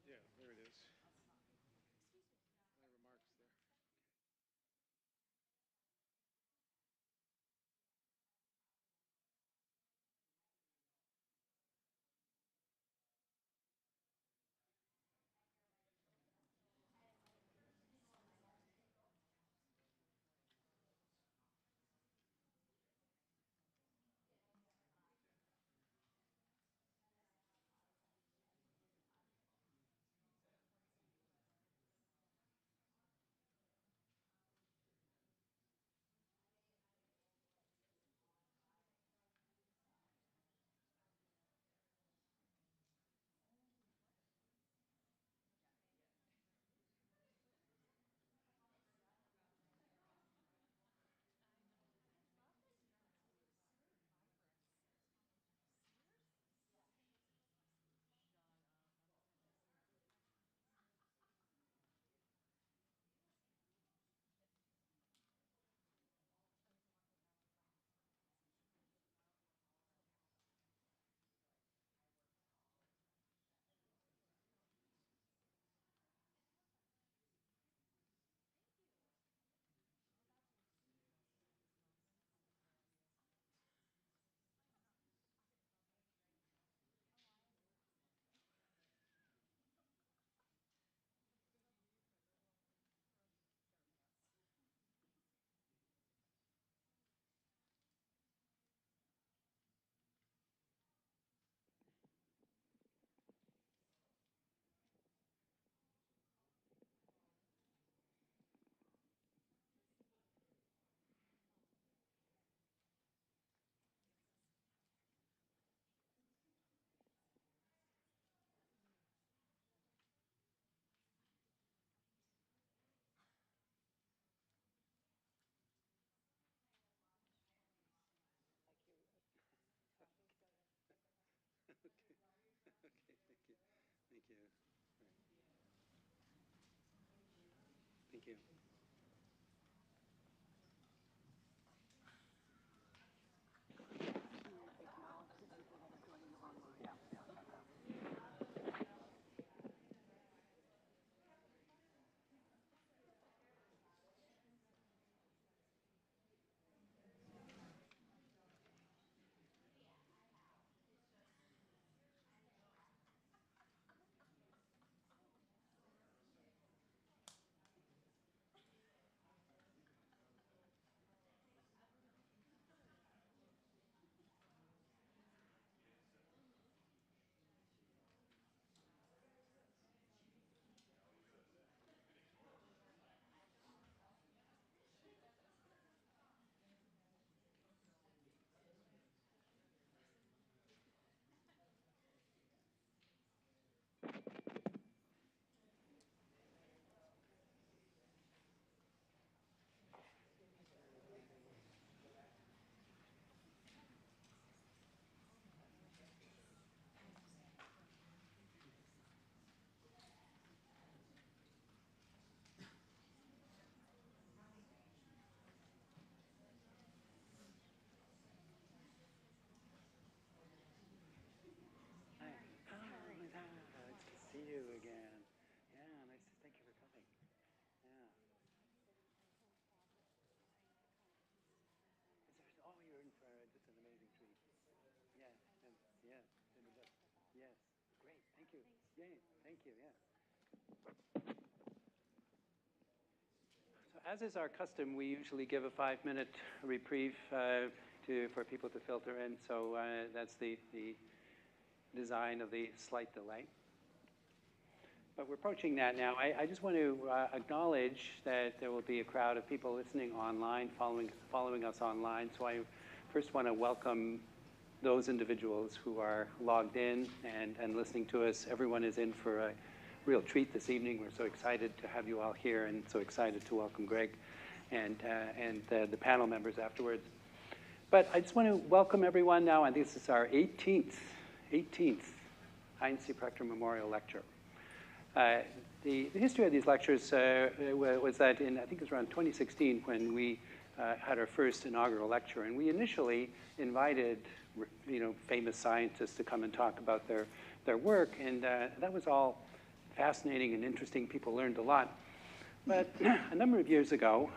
Yeah, there it is. My remarks there. Okay. Okay. Thank you. Thank you. Right. Thank you. Hi. Oh, nice to see you again. Yeah, nice to thank you for coming. Yeah. Oh, you're in for just an amazing treat. Yeah. Yeah. Yes. Great. Thank you. Yay. Thank you. Yeah. So as is our custom, we usually give a 5-minute reprieve for people to filter in. So that's the design of the slight delay. But we're approaching that now. I just want to acknowledge that there will be a crowd of people listening online, following us online. So I first want to welcome those individuals who are logged in and listening to us. Everyone is in for a real treat this evening. We're so excited to have you all here and so excited to welcome Gregg and the panel members afterwards. But I just want to welcome everyone now, and this is our 18th Heinz C. Prechter Memorial Lecture. The history of these lectures was that I think it was around 2016 when we had our first inaugural lecture, and we initially invited famous scientists to come and talk about their work, and that was all fascinating and interesting. People learned a lot. But a number of years ago,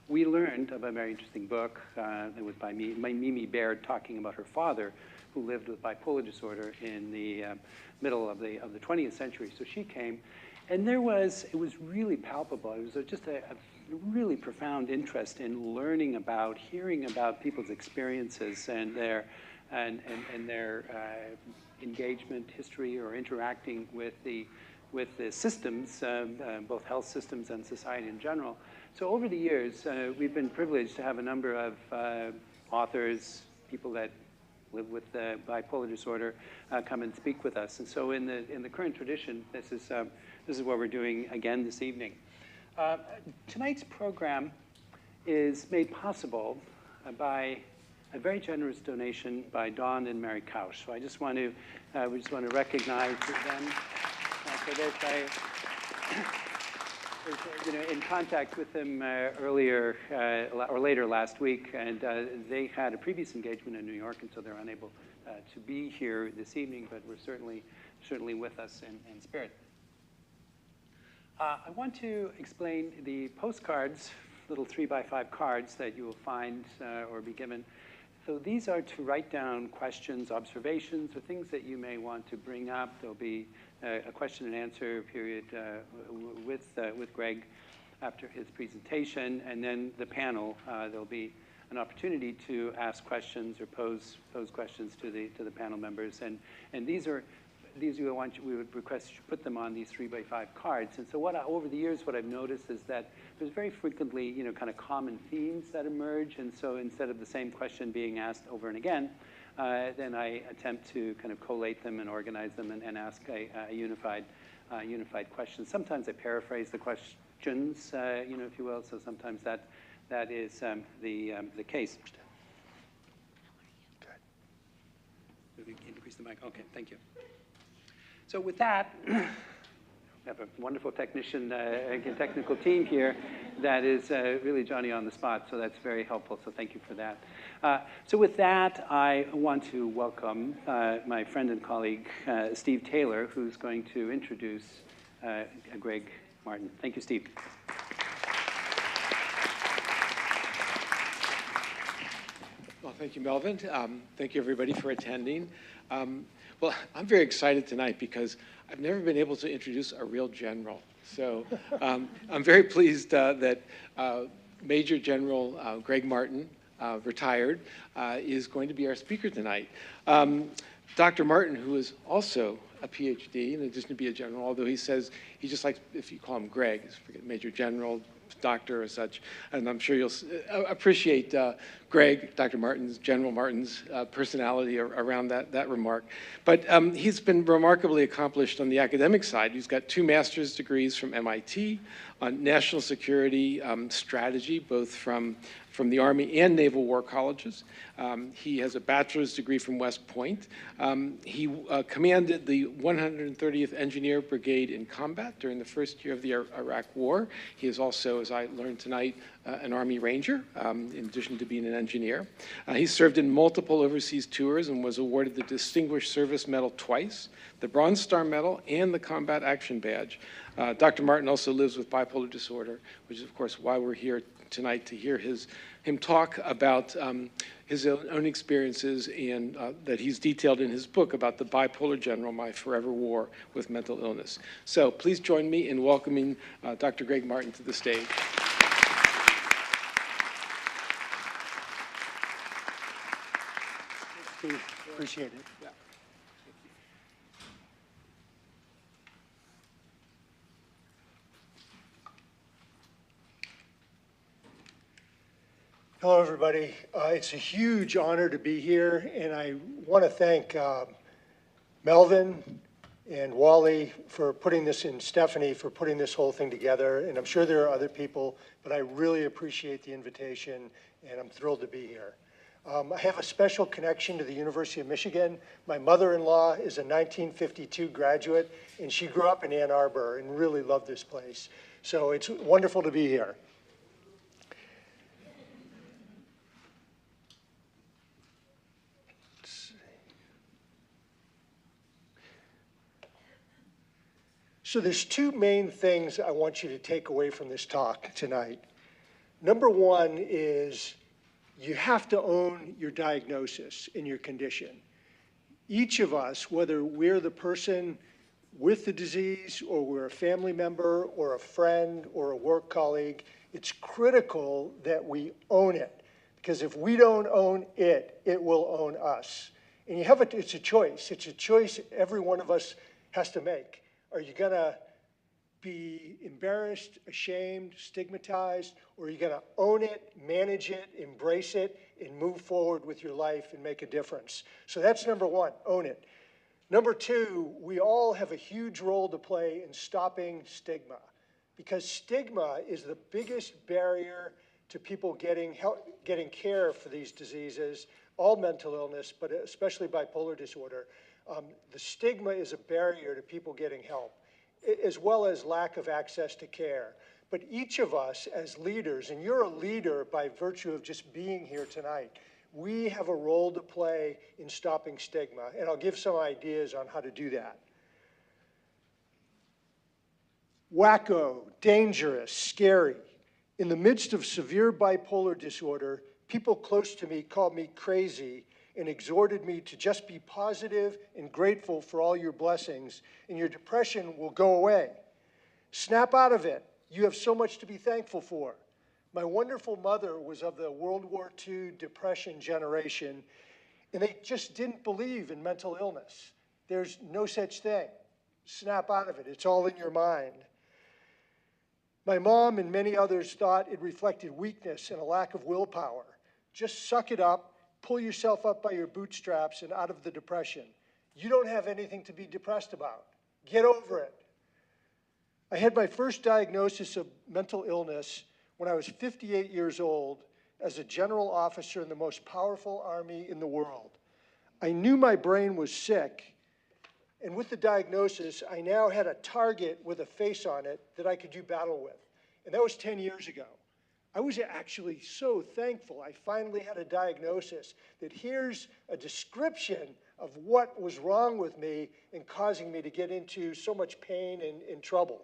we learned of a very interesting book that was by Mimi Baird, talking about her father, who lived with bipolar disorder in the middle of the 20th century. So she came, and it was really palpable. It was just a really profound interest in learning about, hearing about people's experiences and their engagement history or interacting with the systems, both health systems and society in general. So over the years, we've been privileged to have a number of authors, people that live with bipolar disorder, come and speak with us. And so in the current tradition, this is what we're doing again this evening. Tonight's program is made possible by a very generous donation by Dawn and Mary Couch. So I just want to, we just want to recognize them for this. I was in contact with them earlier or later last week, and they had a previous engagement in New York, and so they're unable to be here this evening, but we're certainly with us in spirit. I want to explain the postcards, little 3x5 cards that you will find or be given. So these are to write down questions, observations, or things that you may want to bring up. There'll be a question and answer period with Gregg after his presentation, and then the panel. There'll be an opportunity to ask questions or pose questions to the panel members, and these we would request you put them on these 3x5 cards. And so over the years, what I've noticed is that there's very frequently, kind of common themes that emerge. And so instead of the same question being asked over and again, then I attempt to kind of collate them and organize them and ask a unified question. Sometimes I paraphrase the questions, if you will. So sometimes that is the case. Good. Increase the mic. Okay, thank you. So with that, we have a wonderful technical team here that is really Johnny on the spot, so that's very helpful, so thank you for that. So with that, I want to welcome my friend and colleague, Steve Taylor, who's going to introduce Gregg Martin. Thank you, Steve. Well, thank you, Melvin. Thank you, everybody, for attending. Well, I'm very excited tonight because I've never been able to introduce a real general. So I'm very pleased that Major General Gregg Martin, retired, is going to be our speaker tonight. Dr. Martin, who is also a Ph.D., in addition to be a general, although he says he just likes, if you call him Gregg, forget Major General, doctor or such, and I'm sure you'll appreciate Gregg, Dr. Martin's, General Martin's personality around that remark. But he's been remarkably accomplished on the academic side. He's got 2 master's degrees from MIT on national security strategy, both from the Army and Naval War Colleges. He has a bachelor's degree from West Point. He commanded the 130th Engineer Brigade in combat during the first year of the Iraq War. He is also, as I learned tonight, an Army Ranger, in addition to being an engineer. He served in multiple overseas tours and was awarded the Distinguished Service Medal twice, the Bronze Star Medal, and the Combat Action Badge. Dr. Martin also lives with bipolar disorder, which is, of course, why we're here tonight, to hear him talk about his own experiences and that he's detailed in his book about the Bipolar General, My Forever War with Mental Illness. So please join me in welcoming Dr. Gregg Martin to the stage. Steve, appreciate it. Yeah. Hello, everybody. It's a huge honor to be here, and I want to thank Melvin and Wally for putting this in, Stephanie for putting this whole thing together, and I'm sure there are other people, but I really appreciate the invitation, and I'm thrilled to be here. I have a special connection to the University of Michigan. My mother-in-law is a 1952 graduate, and she grew up in Ann Arbor and really loved this place. So it's wonderful to be here. So there's two main things I want you to take away from this talk tonight. Number one is you have to own your diagnosis and your condition. Each of us, whether we're the person with the disease or we're a family member or a friend or a work colleague, it's critical that we own it. Because if we don't own it, it will own us. And it's a choice. It's a choice every one of us has to make. Are you gonna be embarrassed, ashamed, stigmatized, or are you gonna own it, manage it, embrace it, and move forward with your life and make a difference? So that's number one, own it. Number two, we all have a huge role to play in stopping stigma, because stigma is the biggest barrier to people getting care for these diseases, all mental illness, but especially bipolar disorder. The stigma is a barrier to people getting help, as well as lack of access to care. But each of us as leaders, and you're a leader by virtue of just being here tonight, we have a role to play in stopping stigma, and I'll give some ideas on how to do that. Wacko, dangerous, scary. In the midst of severe bipolar disorder, people close to me called me crazy and exhorted me to just be positive and grateful for all your blessings, and your depression will go away. Snap out of it. You have so much to be thankful for. My wonderful mother was of the World War II depression generation, and they just didn't believe in mental illness. There's no such thing. Snap out of it. It's all in your mind. My mom and many others thought it reflected weakness and a lack of willpower. Just suck it up, pull yourself up by your bootstraps and out of the depression. You don't have anything to be depressed about. Get over it. I had my first diagnosis of mental illness when I was 58 years old as a general officer in the most powerful army in the world. I knew my brain was sick, and with the diagnosis, I now had a target with a face on it that I could do battle with. And that was 10 years ago. I was actually so thankful I finally had a diagnosis that here's a description of what was wrong with me and causing me to get into so much pain and trouble.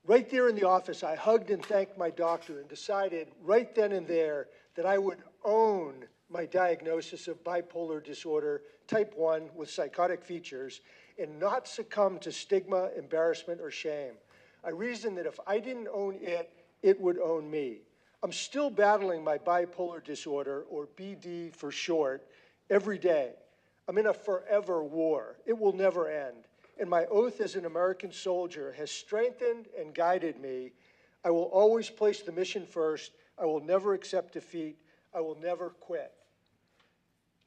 Right there in the office, I hugged and thanked my doctor and decided right then and there that I would own my diagnosis of bipolar disorder type 1 with psychotic features and not succumb to stigma, embarrassment, or shame. I reasoned that if I didn't own it, it would own me. I'm still battling my bipolar disorder, or BD for short, every day. I'm in a forever war. It will never end. And my oath as an American soldier has strengthened and guided me. I will always place the mission first. I will never accept defeat. I will never quit.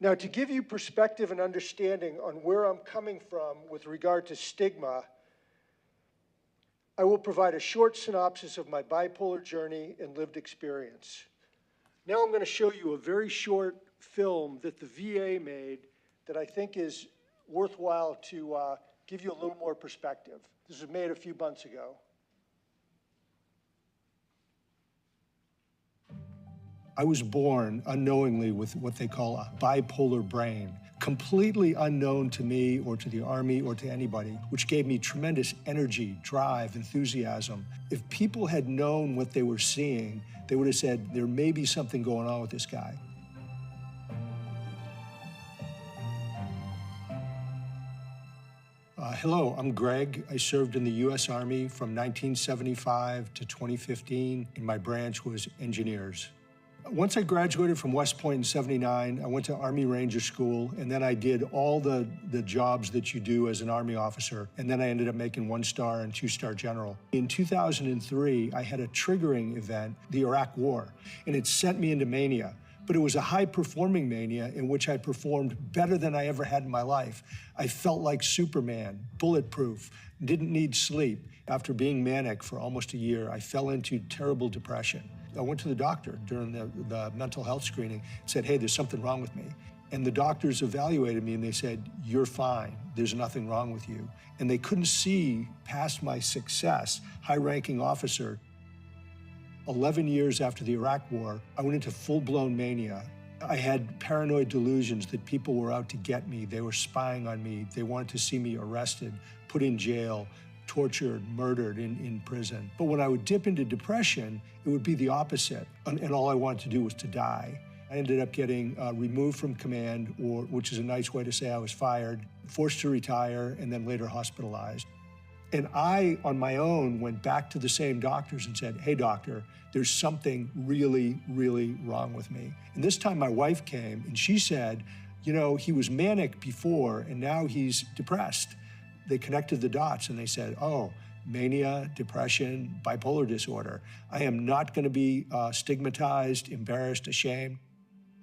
Now, to give you perspective and understanding on where I'm coming from with regard to stigma, I will provide a short synopsis of my bipolar journey and lived experience. Now I'm going to show you a very short film that the VA made that I think is worthwhile to give you a little more perspective. This was made a few months ago. I was born unknowingly with what they call a bipolar brain, completely unknown to me or to the Army or to anybody, which gave me tremendous energy, drive, enthusiasm. If people had known what they were seeing, they would have said, there may be something going on with this guy. Hello, I'm Gregg. I served in the U.S. Army from 1975 to 2015, and my branch was engineers. Once I graduated from West Point in '79, I went to Army Ranger School, and then I did all the jobs that you do as an Army officer, and then I ended up making 1-star and 2-star general. In 2003, I had a triggering event, the Iraq War, and it sent me into mania. But it was a high-performing mania in which I performed better than I ever had in my life. I felt like Superman, bulletproof, didn't need sleep. After being manic for almost a year, I fell into terrible depression. I went to the doctor during the mental health screening and said, hey, there's something wrong with me. And the doctors evaluated me and they said, you're fine, there's nothing wrong with you. And they couldn't see past my success, high-ranking officer. 11 years after the Iraq War, I went into full-blown mania. I had paranoid delusions that people were out to get me. They were spying on me. They wanted to see me arrested. put in jail, tortured, murdered in prison. But when I would dip into depression, it would be the opposite, and all I wanted to do was to die. I ended up getting removed from command, which is a nice way to say I was fired, forced to retire, and then later hospitalized. And I, on my own, went back to the same doctors and said, hey, doctor, there's something really, really wrong with me. And this time my wife came and she said, you know, he was manic before and now he's depressed. They connected the dots and they said, oh, mania, depression, bipolar disorder. I am not going to be stigmatized, embarrassed, ashamed.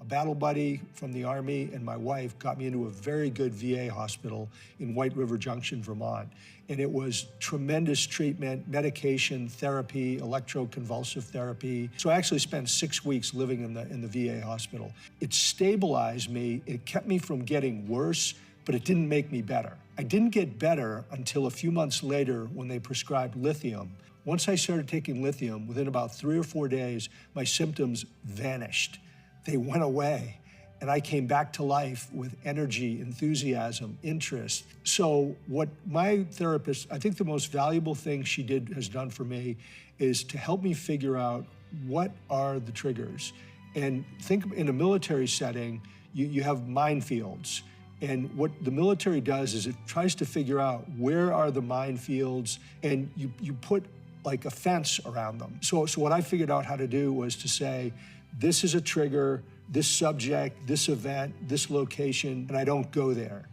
A battle buddy from the Army and my wife got me into a very good VA hospital in White River Junction, Vermont. And it was tremendous treatment, medication, therapy, electroconvulsive therapy. So I actually spent 6 weeks living in the VA hospital. It stabilized me. It kept me from getting worse, but it didn't make me better. I didn't get better until a few months later when they prescribed lithium. Once I started taking lithium, within about 3 or 4 days, my symptoms vanished. They went away, and I came back to life with energy, enthusiasm, interest. So what my therapist, I think the most valuable thing she has done for me is to help me figure out what are the triggers. And think in a military setting, you have minefields. And what the military does is it tries to figure out where are the minefields, and you put like a fence around them. So what I figured out how to do was to say, this is a trigger, this subject, this event, this location, and I don't go there.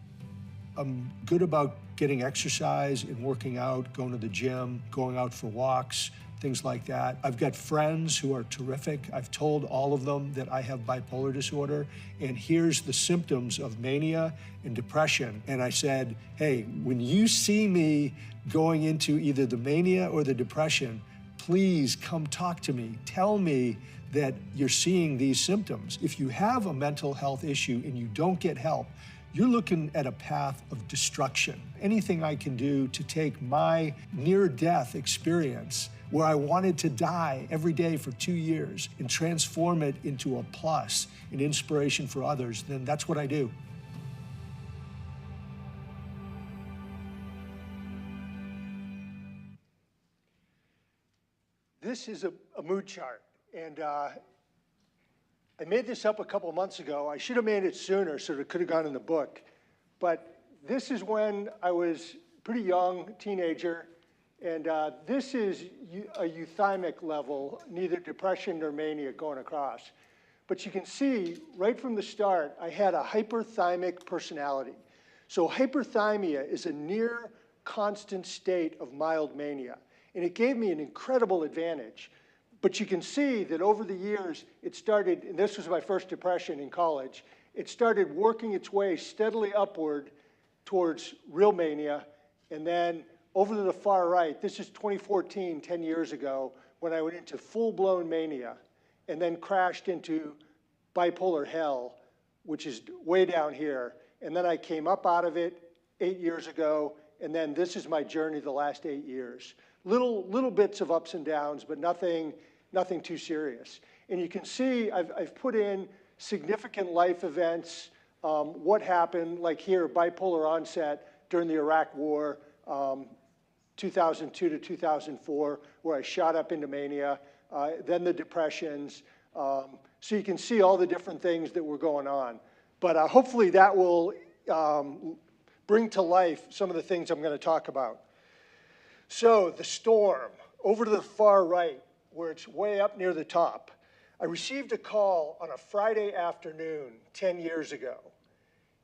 I'm good about getting exercise and working out, going to the gym, going out for walks, things like that. I've got friends who are terrific. I've told all of them that I have bipolar disorder, and here's the symptoms of mania and depression. And I said, hey, when you see me going into either the mania or the depression, please come talk to me. Tell me that you're seeing these symptoms. If you have a mental health issue and you don't get help, you're looking at a path of destruction. Anything I can do to take my near-death experience, where I wanted to die every day for 2 years, and transform it into a plus, an inspiration for others, then that's what I do. This is a mood chart, and I made this up a couple months ago. I should have made it sooner so it could have gone in the book. But this is when I was pretty young, teenager, and this is a euthymic level, neither depression nor mania going across. But you can see right from the start, I had a hyperthymic personality. So hyperthymia is a near constant state of mild mania. And it gave me an incredible advantage. But you can see that over the years, it started, and this was my first depression in college, it started working its way steadily upward towards real mania. And then over to the far right, this is 2014, 10 years ago, when I went into full-blown mania and then crashed into bipolar hell, which is way down here. And then I came up out of it 8 years ago, and then this is my journey the last 8 years. Little bits of ups and downs, but nothing too serious. And you can see I've put in significant life events, what happened, like here, bipolar onset during the Iraq War, 2002 to 2004, where I shot up into mania, then the depressions. So you can see all the different things that were going on. But hopefully that will bring to life some of the things I'm going to talk about. So the storm, over to the far right, where it's way up near the top. I received a call on a Friday afternoon 10 years ago.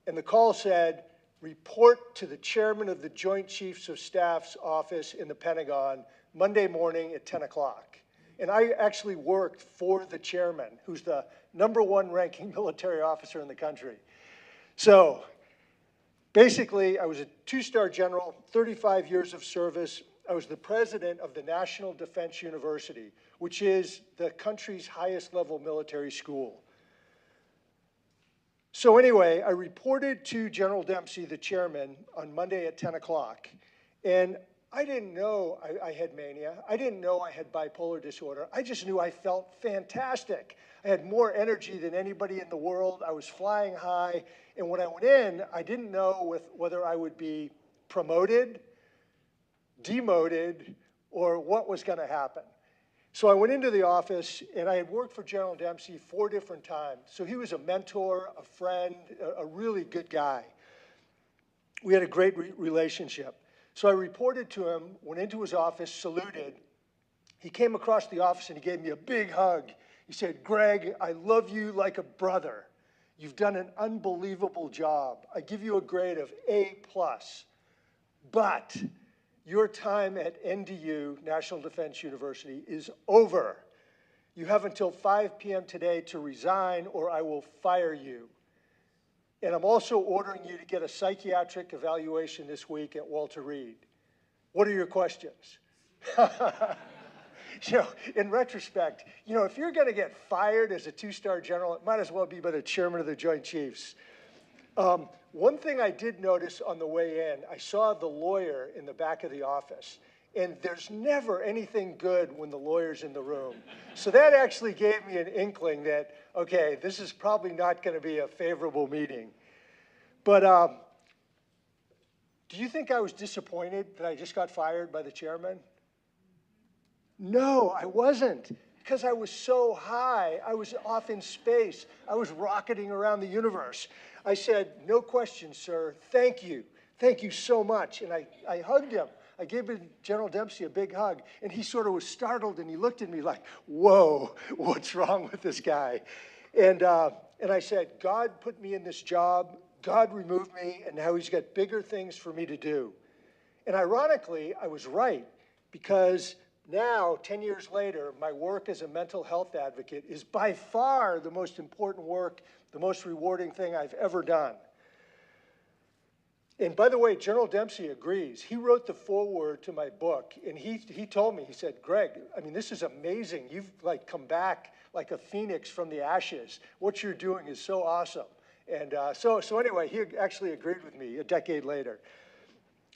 And the call said, report to the chairman of the Joint Chiefs of Staff's office in the Pentagon Monday morning at 10 o'clock. And I actually worked for the chairman, who's the #1 ranking military officer in the country. So basically, I was a 2-star general, 35 years of service. I was the president of the National Defense University, which is the country's highest level military school. So anyway, I reported to General Dempsey, the chairman, on Monday at 10 o'clock. And I didn't know I had mania. I didn't know I had bipolar disorder. I just knew I felt fantastic. I had more energy than anybody in the world. I was flying high. And when I went in, I didn't know whether I would be promoted, demoted, or what was going to happen. So I went into the office, and I had worked for General Dempsey 4 different times. So he was a mentor, a friend, a really good guy. We had a great relationship. So I reported to him, went into his office, saluted. He came across the office, and he gave me a big hug. He said, "Gregg, I love you like a brother. You've done an unbelievable job. I give you a grade of A+. But your time at NDU, National Defense University, is over. You have until 5 p.m. today to resign, or I will fire you. And I'm also ordering you to get a psychiatric evaluation this week at Walter Reed. What are your questions?" In retrospect, if you're going to get fired as a 2-star general, it might as well be by the chairman of the Joint Chiefs. One thing I did notice on the way in, I saw the lawyer in the back of the office. And there's never anything good when the lawyer's in the room. So that actually gave me an inkling that, okay, this is probably not going to be a favorable meeting. But do you think I was disappointed that I just got fired by the chairman? No, I wasn't, because I was so high. I was off in space. I was rocketing around the universe. I said, "No question, sir. Thank you. Thank you so much." And I hugged him. I gave General Dempsey a big hug, and he sort of was startled, and he looked at me like, "Whoa, what's wrong with this guy?" And I said, "God put me in this job. God removed me, and now he's got bigger things for me to do." And ironically, I was right, because now, 10 years later, my work as a mental health advocate is by far the most important work, the most rewarding thing I've ever done. And by the way, General Dempsey agrees. He wrote the foreword to my book, and he told me, he said, "Gregg, I mean, this is amazing. You've come back like a phoenix from the ashes. What you're doing is so awesome." And so anyway, he actually agreed with me a decade later.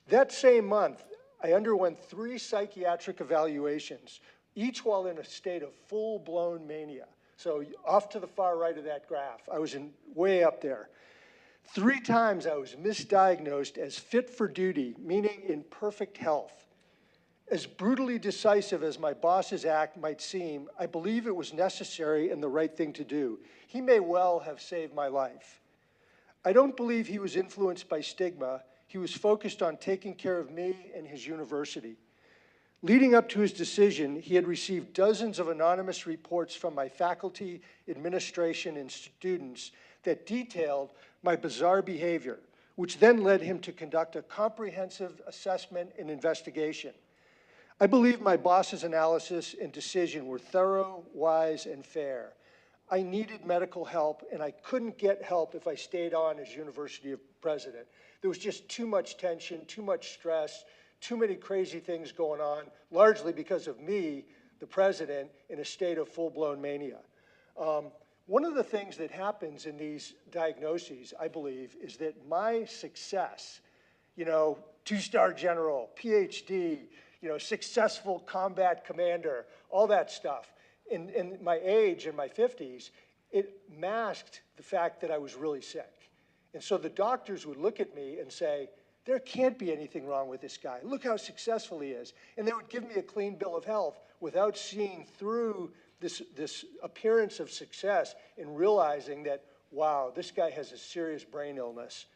That same month, I underwent 3 psychiatric evaluations, each while in a state of full-blown mania. So off to the far right of that graph, I was way up there. 3 times I was misdiagnosed as fit for duty, meaning in perfect health. As brutally decisive as my boss's act might seem, I believe it was necessary and the right thing to do. He may well have saved my life. I don't believe he was influenced by stigma. He was focused on taking care of me and his university. Leading up to his decision, he had received dozens of anonymous reports from my faculty, administration, and students that detailed my bizarre behavior, which then led him to conduct a comprehensive assessment and investigation. I believe my boss's analysis and decision were thorough, wise, and fair. I needed medical help, and I couldn't get help if I stayed on as university president. There was just too much tension, too much stress, too many crazy things going on, largely because of me, the president, in a state of full-blown mania. One of the things that happens in these diagnoses, I believe, is that my success, 2-star general, Ph.D., successful combat commander, all that stuff, in my age, in my 50s, it masked the fact that I was really sick. And so the doctors would look at me and say, "There can't be anything wrong with this guy. Look how successful he is." And they would give me a clean bill of health without seeing through this appearance of success and realizing that, wow, this guy has a serious brain illness.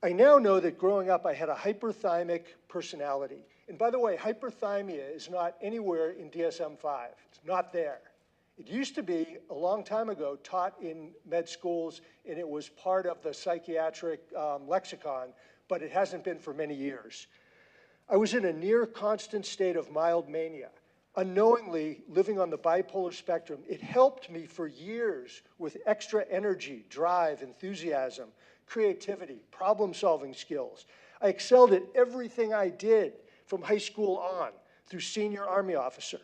I now know that growing up, I had a hyperthymic personality. And by the way, hyperthymia is not anywhere in DSM-5. It's not there. It used to be, a long time ago, taught in med schools, and it was part of the psychiatric lexicon, but it hasn't been for many years. I was in a near constant state of mild mania. Unknowingly, living on the bipolar spectrum, it helped me for years with extra energy, drive, enthusiasm, creativity, problem-solving skills. I excelled at everything I did from high school on through senior Army officer.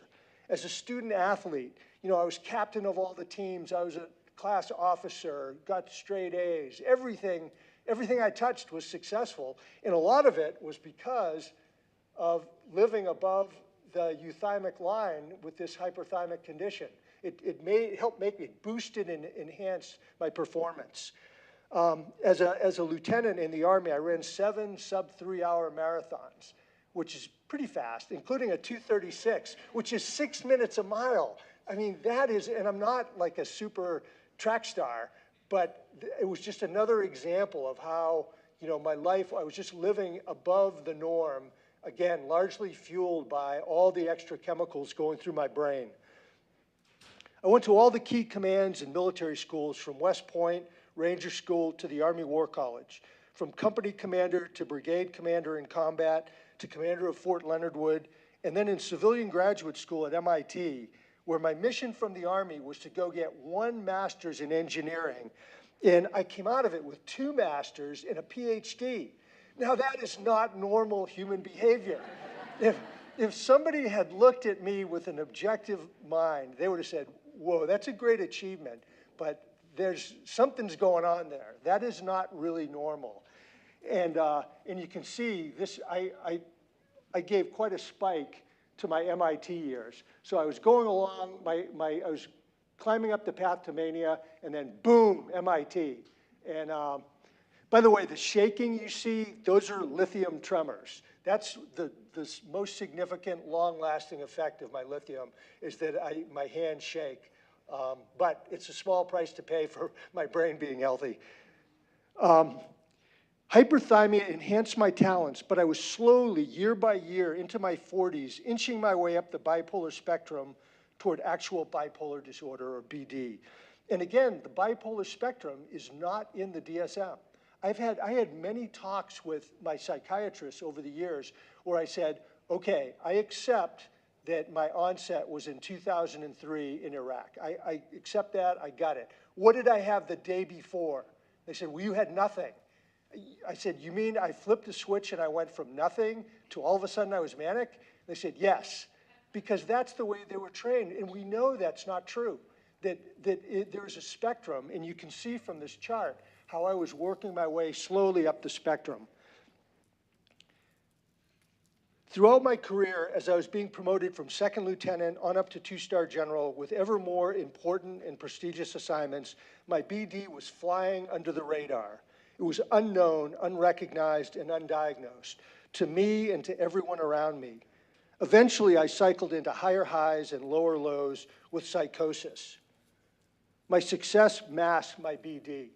As a student athlete, I was captain of all the teams. I was a class officer, got straight A's. Everything I touched was successful, and a lot of it was because of living above the euthymic line with this hyperthymic condition. It helped make me, boosted and enhanced my performance. As a lieutenant in the Army, I ran 7 sub-3-hour marathons, which is pretty fast, including a 2:36, which is 6 minutes a mile. I mean, that is, and I'm not like a super track star, but it was just another example of how, my life, I was just living above the norm, again, largely fueled by all the extra chemicals going through my brain. I went to all the key commands and military schools, from West Point, Ranger School, to the Army War College, from company commander to brigade commander in combat, to commander of Fort Leonard Wood, and then in civilian graduate school at MIT, where my mission from the Army was to go get 1 master's in engineering. And I came out of it with 2 masters and a Ph.D. Now that is not normal human behavior. If somebody had looked at me with an objective mind, they would have said, whoa, that's a great achievement, but something's going on there. That is not really normal. And you can see this, I gave quite a spike to my MIT years. So I was going along, I was climbing up the path to mania, and then boom, MIT. And by the way, the shaking you see, those are lithium tremors. That's the most significant, long-lasting effect of my lithium, is that my hands shake. But it's a small price to pay for my brain being healthy. Hyperthymia enhanced my talents, but I was slowly, year by year, into my 40s, inching my way up the bipolar spectrum toward actual bipolar disorder, or BD. And again, the bipolar spectrum is not in the DSM. I had many talks with my psychiatrist over the years where I said, okay, I accept that my onset was in 2003 in Iraq. I accept that, I got it. What did I have the day before? They said, well, you had nothing. I said, you mean I flipped a switch and I went from nothing to all of a sudden I was manic? They said, yes, because that's the way they were trained. And we know that's not true, that there's a spectrum, and you can see from this chart how I was working my way slowly up the spectrum. Throughout my career, as I was being promoted from 2nd lieutenant on up to 2-star general with ever more important and prestigious assignments, my BD was flying under the radar. It was unknown, unrecognized, and undiagnosed to me and to everyone around me. Eventually, I cycled into higher highs and lower lows with psychosis. My success masked my BD.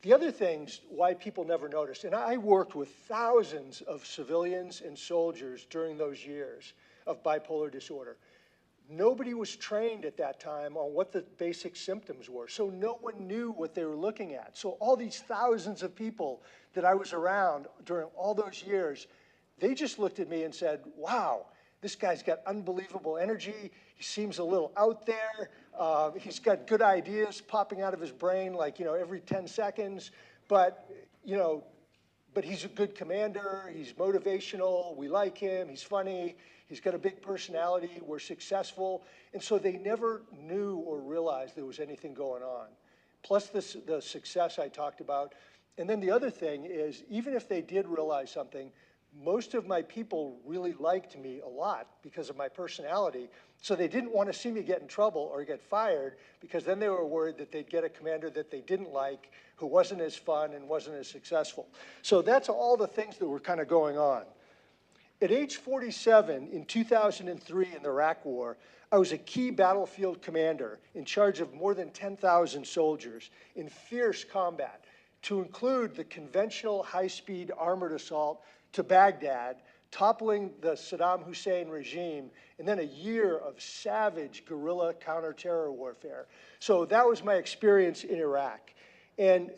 The other things why people never noticed, and I worked with thousands of civilians and soldiers during those years of bipolar disorder. Nobody was trained at that time on what the basic symptoms were, so no one knew what they were looking at. So all these thousands of people that I was around during all those years, they just looked at me and said, wow, this guy's got unbelievable energy. He seems a little out there. He's got good ideas popping out of his brain like, every 10 seconds. But he's a good commander. He's motivational. We like him. He's funny. He's got a big personality. We're successful. And so they never knew or realized there was anything going on. Plus the success I talked about. And then the other thing is, even if they did realize something, most of my people really liked me a lot because of my personality. So they didn't want to see me get in trouble or get fired, because then they were worried that they'd get a commander that they didn't like, who wasn't as fun and wasn't as successful. So that's all the things that were kind of going on. At age 47 in 2003 in the Iraq War, I was a key battlefield commander in charge of more than 10,000 soldiers in fierce combat, to include the conventional high-speed armored assault to Baghdad, toppling the Saddam Hussein regime, and then a year of savage guerrilla counter-terror warfare. So that was my experience in Iraq. And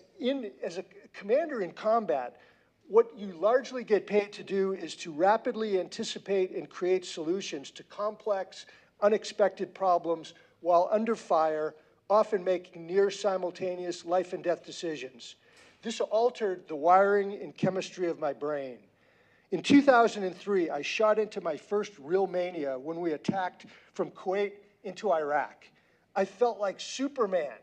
as a commander in combat, what you largely get paid to do is to rapidly anticipate and create solutions to complex, unexpected problems while under fire, often making near simultaneous life and death decisions. This altered the wiring and chemistry of my brain. In 2003, I shot into my first real mania when we attacked from Kuwait into Iraq. I felt like Superman.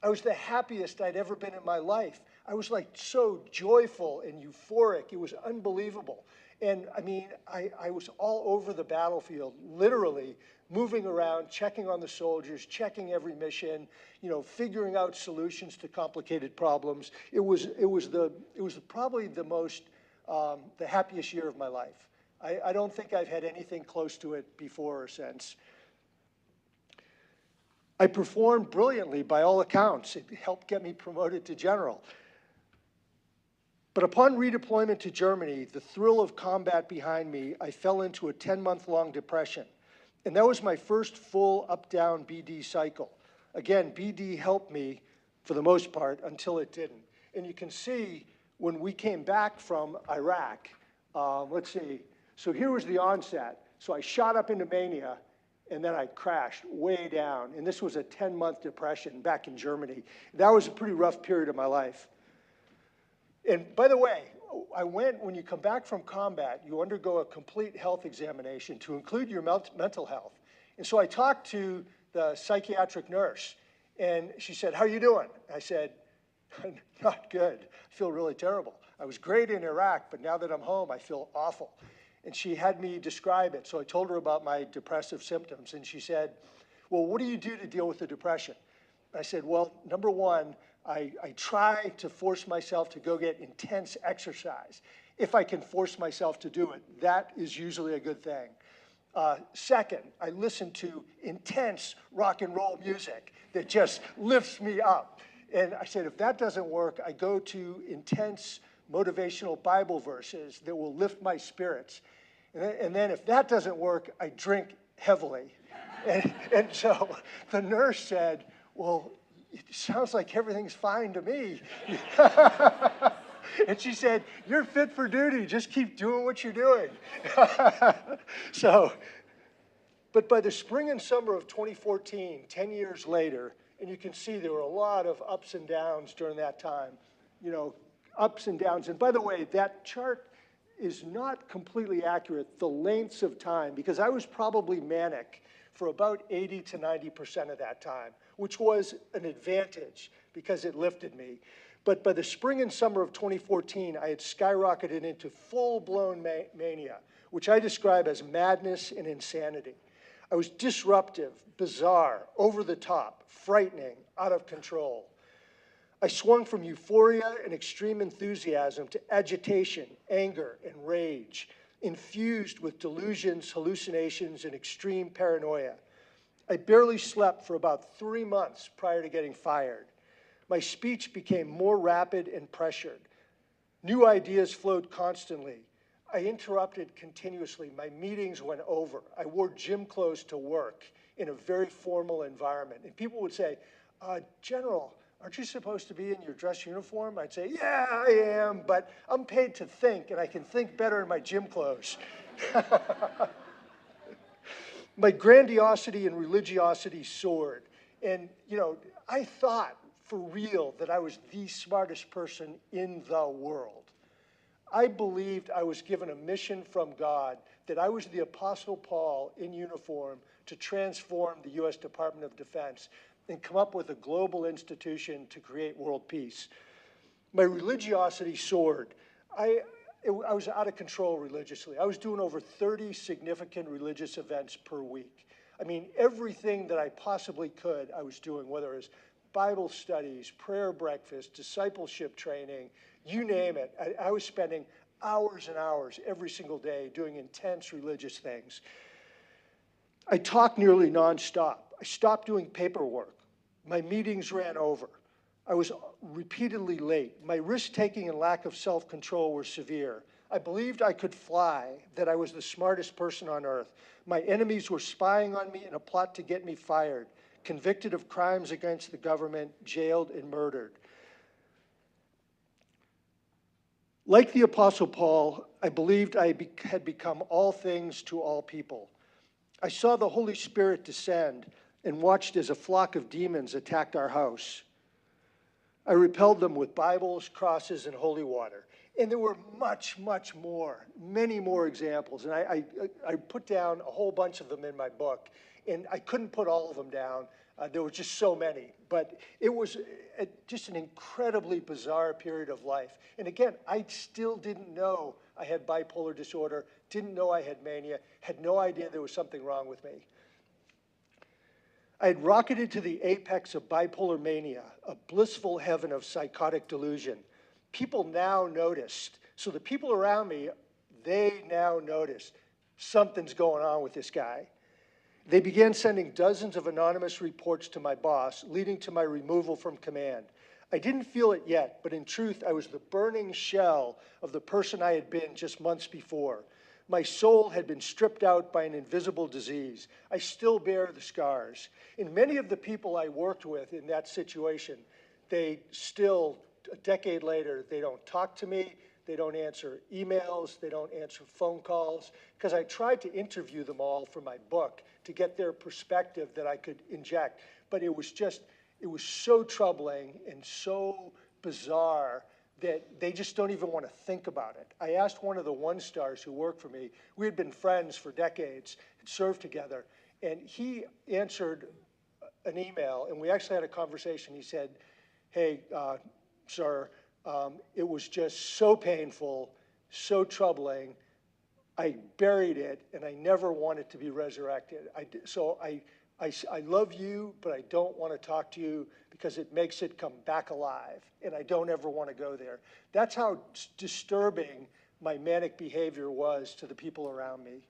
I was the happiest I'd ever been in my life. I was like so joyful and euphoric. It was unbelievable. And I mean, I was all over the battlefield, literally moving around, checking on the soldiers, checking every mission, figuring out solutions to complicated problems. It was probably the most the happiest year of my life. I don't think I've had anything close to it before or since. I performed brilliantly by all accounts. It helped get me promoted to general. But upon redeployment to Germany, the thrill of combat behind me, I fell into a 10-month-long depression. And that was my first full up-down BD cycle. Again, BD helped me for the most part until it didn't. And you can see when we came back from Iraq, let's see, so here was the onset. So I shot up into mania, and then I crashed way down. And this was a 10-month depression back in Germany. That was a pretty rough period of my life. And by the way, when you come back from combat, you undergo a complete health examination to include your mental health. And so I talked to the psychiatric nurse, and she said, "How are you doing?" I said, "Not good. I feel really terrible. I was great in Iraq, but now that I'm home, I feel awful." And she had me describe it. So I told her about my depressive symptoms, and she said, "Well, what do you do to deal with the depression?" I said, "Well, number one, I try to force myself to go get intense exercise. If I can force myself to do it, that is usually a good thing. Second, I listen to intense rock and roll music that just lifts me up. And I said, if that doesn't work, I go to intense motivational Bible verses that will lift my spirits. And then if that doesn't work, I drink heavily." And so the nurse said, "Well, it sounds like everything's fine to me." And she said, "You're fit for duty. Just keep doing what you're doing." But by the spring and summer of 2014, 10 years later, and you can see there were a lot of ups and downs during that time, ups and downs. And by the way, that chart is not completely accurate, the lengths of time, because I was probably manic for about 80 to 90% of that time, which was an advantage because it lifted me. But by the spring and summer of 2014, I had skyrocketed into full-blown mania, which I describe as madness and insanity. I was disruptive, bizarre, over the top, frightening, out of control. I swung from euphoria and extreme enthusiasm to agitation, anger, and rage, infused with delusions, hallucinations, and extreme paranoia. I barely slept for about 3 months prior to getting fired. My speech became more rapid and pressured. New ideas flowed constantly. I interrupted continuously. My meetings went over. I wore gym clothes to work in a very formal environment. And people would say, "General, aren't you supposed to be in your dress uniform?" I'd say, "Yeah, I am, but I'm paid to think, and I can think better in my gym clothes." My grandiosity and religiosity soared. And, I thought for real that I was the smartest person in the world. I believed I was given a mission from God, that I was the Apostle Paul in uniform to transform the U.S. Department of Defense and come up with a global institution to create world peace. My religiosity soared. I was out of control religiously. I was doing over 30 significant religious events per week. I mean, everything that I possibly could, I was doing, whether it was Bible studies, prayer breakfast, discipleship training, you name it. I was spending hours and hours every single day doing intense religious things. I talked nearly nonstop. I stopped doing paperwork. My meetings ran over. I was repeatedly late. My risk-taking and lack of self-control were severe. I believed I could fly, that I was the smartest person on earth. My enemies were spying on me in a plot to get me fired, convicted of crimes against the government, jailed and murdered. Like the Apostle Paul, I believed I had become all things to all people. I saw the Holy Spirit descend and watched as a flock of demons attacked our house. I repelled them with Bibles, crosses, and holy water. And there were much, much more, many more examples. And I put down a whole bunch of them in my book. And I couldn't put all of them down. There were just so many. But it was just an incredibly bizarre period of life. And again, I still didn't know I had bipolar disorder, didn't know I had mania, had no idea there was something wrong with me. I had rocketed to the apex of bipolar mania, a blissful heaven of psychotic delusion. People now noticed So the people around me, they now notice something's going on with this guy. They began sending dozens of anonymous reports to my boss, leading to my removal from command. I didn't feel it yet, but in truth, I was the burning shell of the person I had been just months before. My soul had been stripped out by an invisible disease. I still bear the scars. And many of the people I worked with in that situation, they still, a decade later, they don't talk to me, they don't answer emails, they don't answer phone calls, because I tried to interview them all for my book to get their perspective that I could inject. But it was so troubling and so bizarre that they just don't even want to think about it. I asked one of the one-stars who worked for me, we had been friends for decades, had served together, and he answered an email, and we actually had a conversation. He said, hey, sir, it was just so painful, so troubling. I buried it, and I never want it to be resurrected. I love you, but I don't want to talk to you because it makes it come back alive, and I don't ever want to go there. That's how disturbing my manic behavior was to the people around me.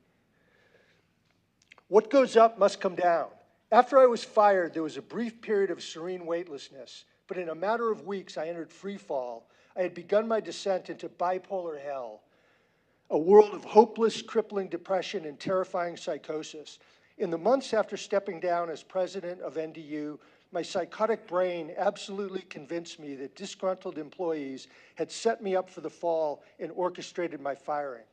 What goes up must come down. After I was fired, there was a brief period of serene weightlessness, but in a matter of weeks, I entered free fall. I had begun my descent into bipolar hell, a world of hopeless, crippling depression and terrifying psychosis. In the months after stepping down as president of NDU, my psychotic brain absolutely convinced me that disgruntled employees had set me up for the fall and orchestrated my firing.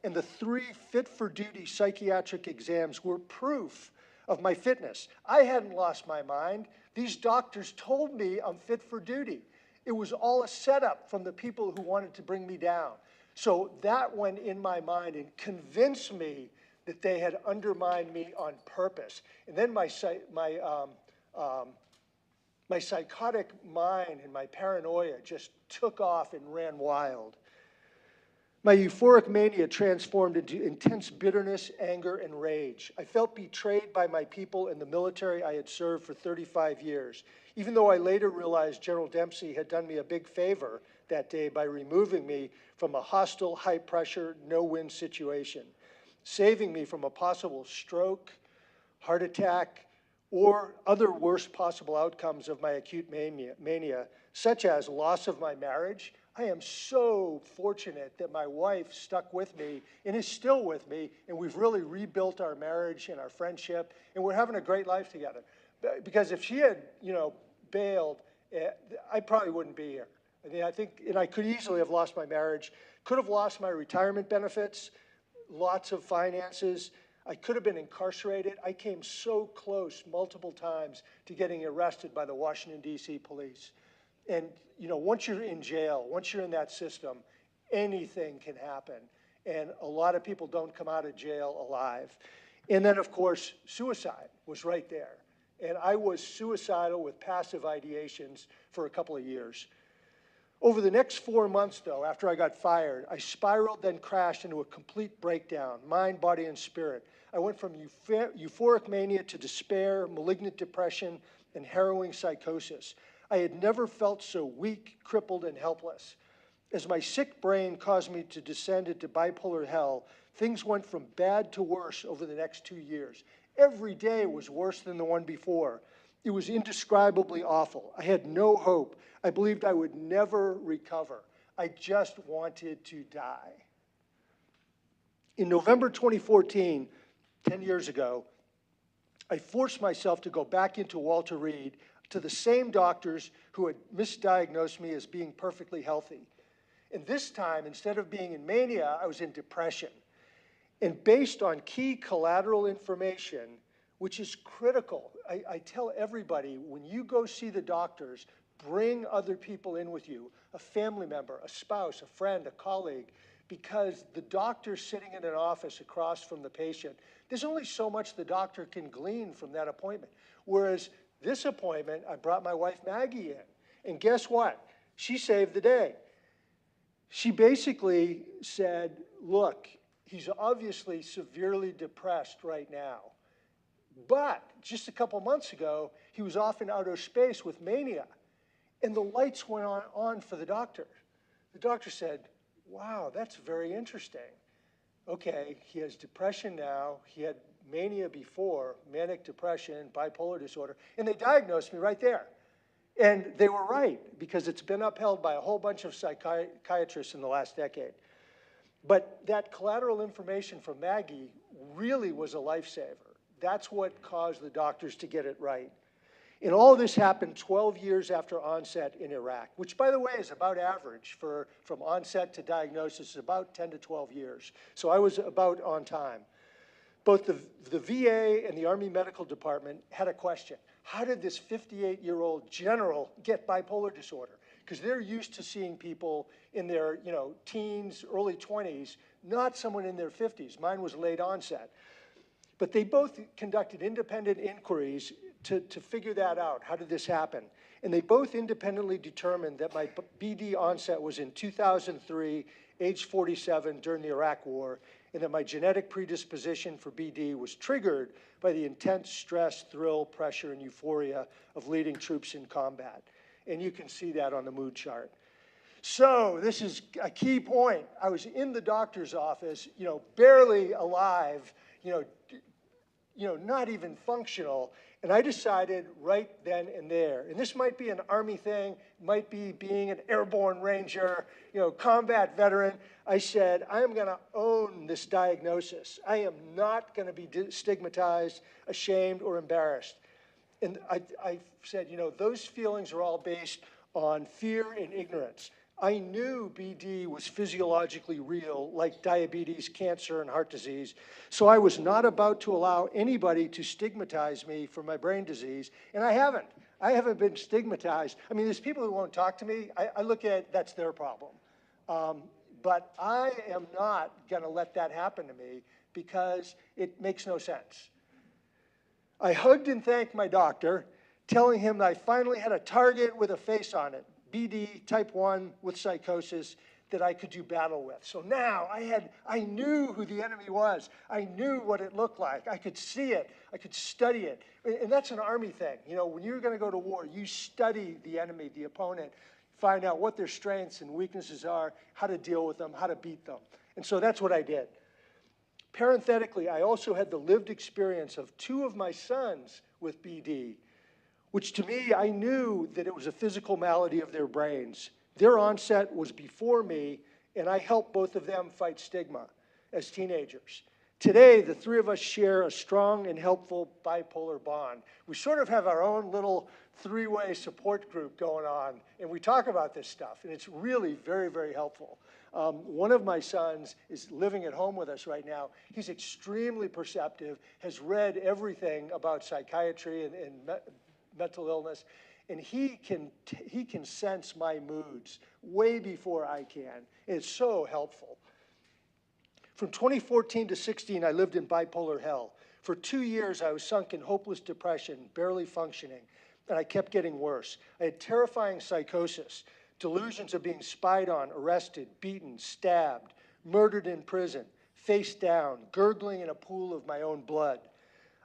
And the 3 fit-for-duty psychiatric exams were proof of my fitness. I hadn't lost my mind. These doctors told me I'm fit for duty. It was all a setup from the people who wanted to bring me down. So that went in my mind and convinced me that they had undermined me on purpose. And then my psychotic mind and my paranoia just took off and ran wild. My euphoric mania transformed into intense bitterness, anger, and rage. I felt betrayed by my people and the military I had served for 35 years, even though I later realized General Dempsey had done me a big favor that day by removing me from a hostile, high-pressure, no-win situation, saving me from a possible stroke, heart attack, or other worst possible outcomes of my acute mania, such as loss of my marriage. I am so fortunate that my wife stuck with me and is still with me, and we've really rebuilt our marriage and our friendship, and we're having a great life together. Because if she had, bailed, I probably wouldn't be here. I mean, I think, and I could easily have lost my marriage, could have lost my retirement benefits, lots of finances. I could have been incarcerated. I came so close multiple times to getting arrested by the Washington, D.C. police. And, once you're in jail, once you're in that system, anything can happen. And a lot of people don't come out of jail alive. And then, of course, suicide was right there. And I was suicidal with passive ideations for a couple of years. Over the next 4 months, though, after I got fired, I spiraled, then crashed into a complete breakdown, mind, body, and spirit. I went from euphoric mania to despair, malignant depression, and harrowing psychosis. I had never felt so weak, crippled, and helpless. As my sick brain caused me to descend into bipolar hell, things went from bad to worse over the next 2 years. Every day was worse than the one before. It was indescribably awful. I had no hope. I believed I would never recover. I just wanted to die. In November 2014, 10 years ago, I forced myself to go back into Walter Reed to the same doctors who had misdiagnosed me as being perfectly healthy. And this time, instead of being in mania, I was in depression. And based on key collateral information, which is critical, I tell everybody, when you go see the doctors, bring other people in with you, a family member, a spouse, a friend, a colleague, because the doctor sitting in an office across from the patient, there's only so much the doctor can glean from that appointment. Whereas this appointment, I brought my wife Maggie in, and guess what? She saved the day. She basically said, look, he's obviously severely depressed right now, but just a couple months ago, he was off in outer space with mania, and the lights went on for the doctor. The doctor said, wow, that's very interesting. Okay, he has depression now, he had mania before, manic depression, bipolar disorder, and they diagnosed me right there. And they were right, because it's been upheld by a whole bunch of psychiatrists in the last decade. But that collateral information from Maggie really was a lifesaver. That's what caused the doctors to get it right. And all this happened 12 years after onset in Iraq, which, by the way, is about average from onset to diagnosis, is about 10 to 12 years. So I was about on time. Both the VA and the Army Medical Department had a question. How did this 58-year-old general get bipolar disorder? Because they're used to seeing people in their teens, early 20s, not someone in their 50s. Mine was late onset. But they both conducted independent inquiries to figure that out. How did this happen? And they both independently determined that my BD onset was in 2003, age 47, during the Iraq War, and that my genetic predisposition for BD was triggered by the intense stress, thrill, pressure, and euphoria of leading troops in combat. And you can see that on the mood chart. So this is a key point. I was in the doctor's office, barely alive, not even functional. And I decided right then and there, and this might be an Army thing, might be being an Airborne Ranger, combat veteran. I said, I am going to own this diagnosis. I am not going to be stigmatized, ashamed, or embarrassed. And I said, those feelings are all based on fear and ignorance. I knew BD was physiologically real, like diabetes, cancer, and heart disease, so I was not about to allow anybody to stigmatize me for my brain disease, and I haven't. I haven't been stigmatized. I mean, there's people who won't talk to me. I look at it, that's their problem. But I am not going to let that happen to me because it makes no sense. I hugged and thanked my doctor, telling him that I finally had a target with a face on it. BD, type 1 with psychosis that I could do battle with. So now I knew who the enemy was. I knew what it looked like. I could see it. I could study it. And that's an Army thing. When you're going to go to war, you study the enemy, the opponent, find out what their strengths and weaknesses are, how to deal with them, how to beat them. And so that's what I did. Parenthetically, I also had the lived experience of 2 of my sons with BD, which to me, I knew that it was a physical malady of their brains. Their onset was before me, and I helped both of them fight stigma as teenagers. Today, the 3 of us share a strong and helpful bipolar bond. We sort of have our own little 3-way support group going on, and we talk about this stuff, and it's really very, very helpful. One of my sons is living at home with us right now. He's extremely perceptive, has read everything about psychiatry and mental illness, and he can sense my moods way before I can. And it's so helpful. From 2014 to 16, I lived in bipolar hell. For 2 years, I was sunk in hopeless depression, barely functioning, and I kept getting worse. I had terrifying psychosis, delusions of being spied on, arrested, beaten, stabbed, murdered in prison, face down, gurgling in a pool of my own blood.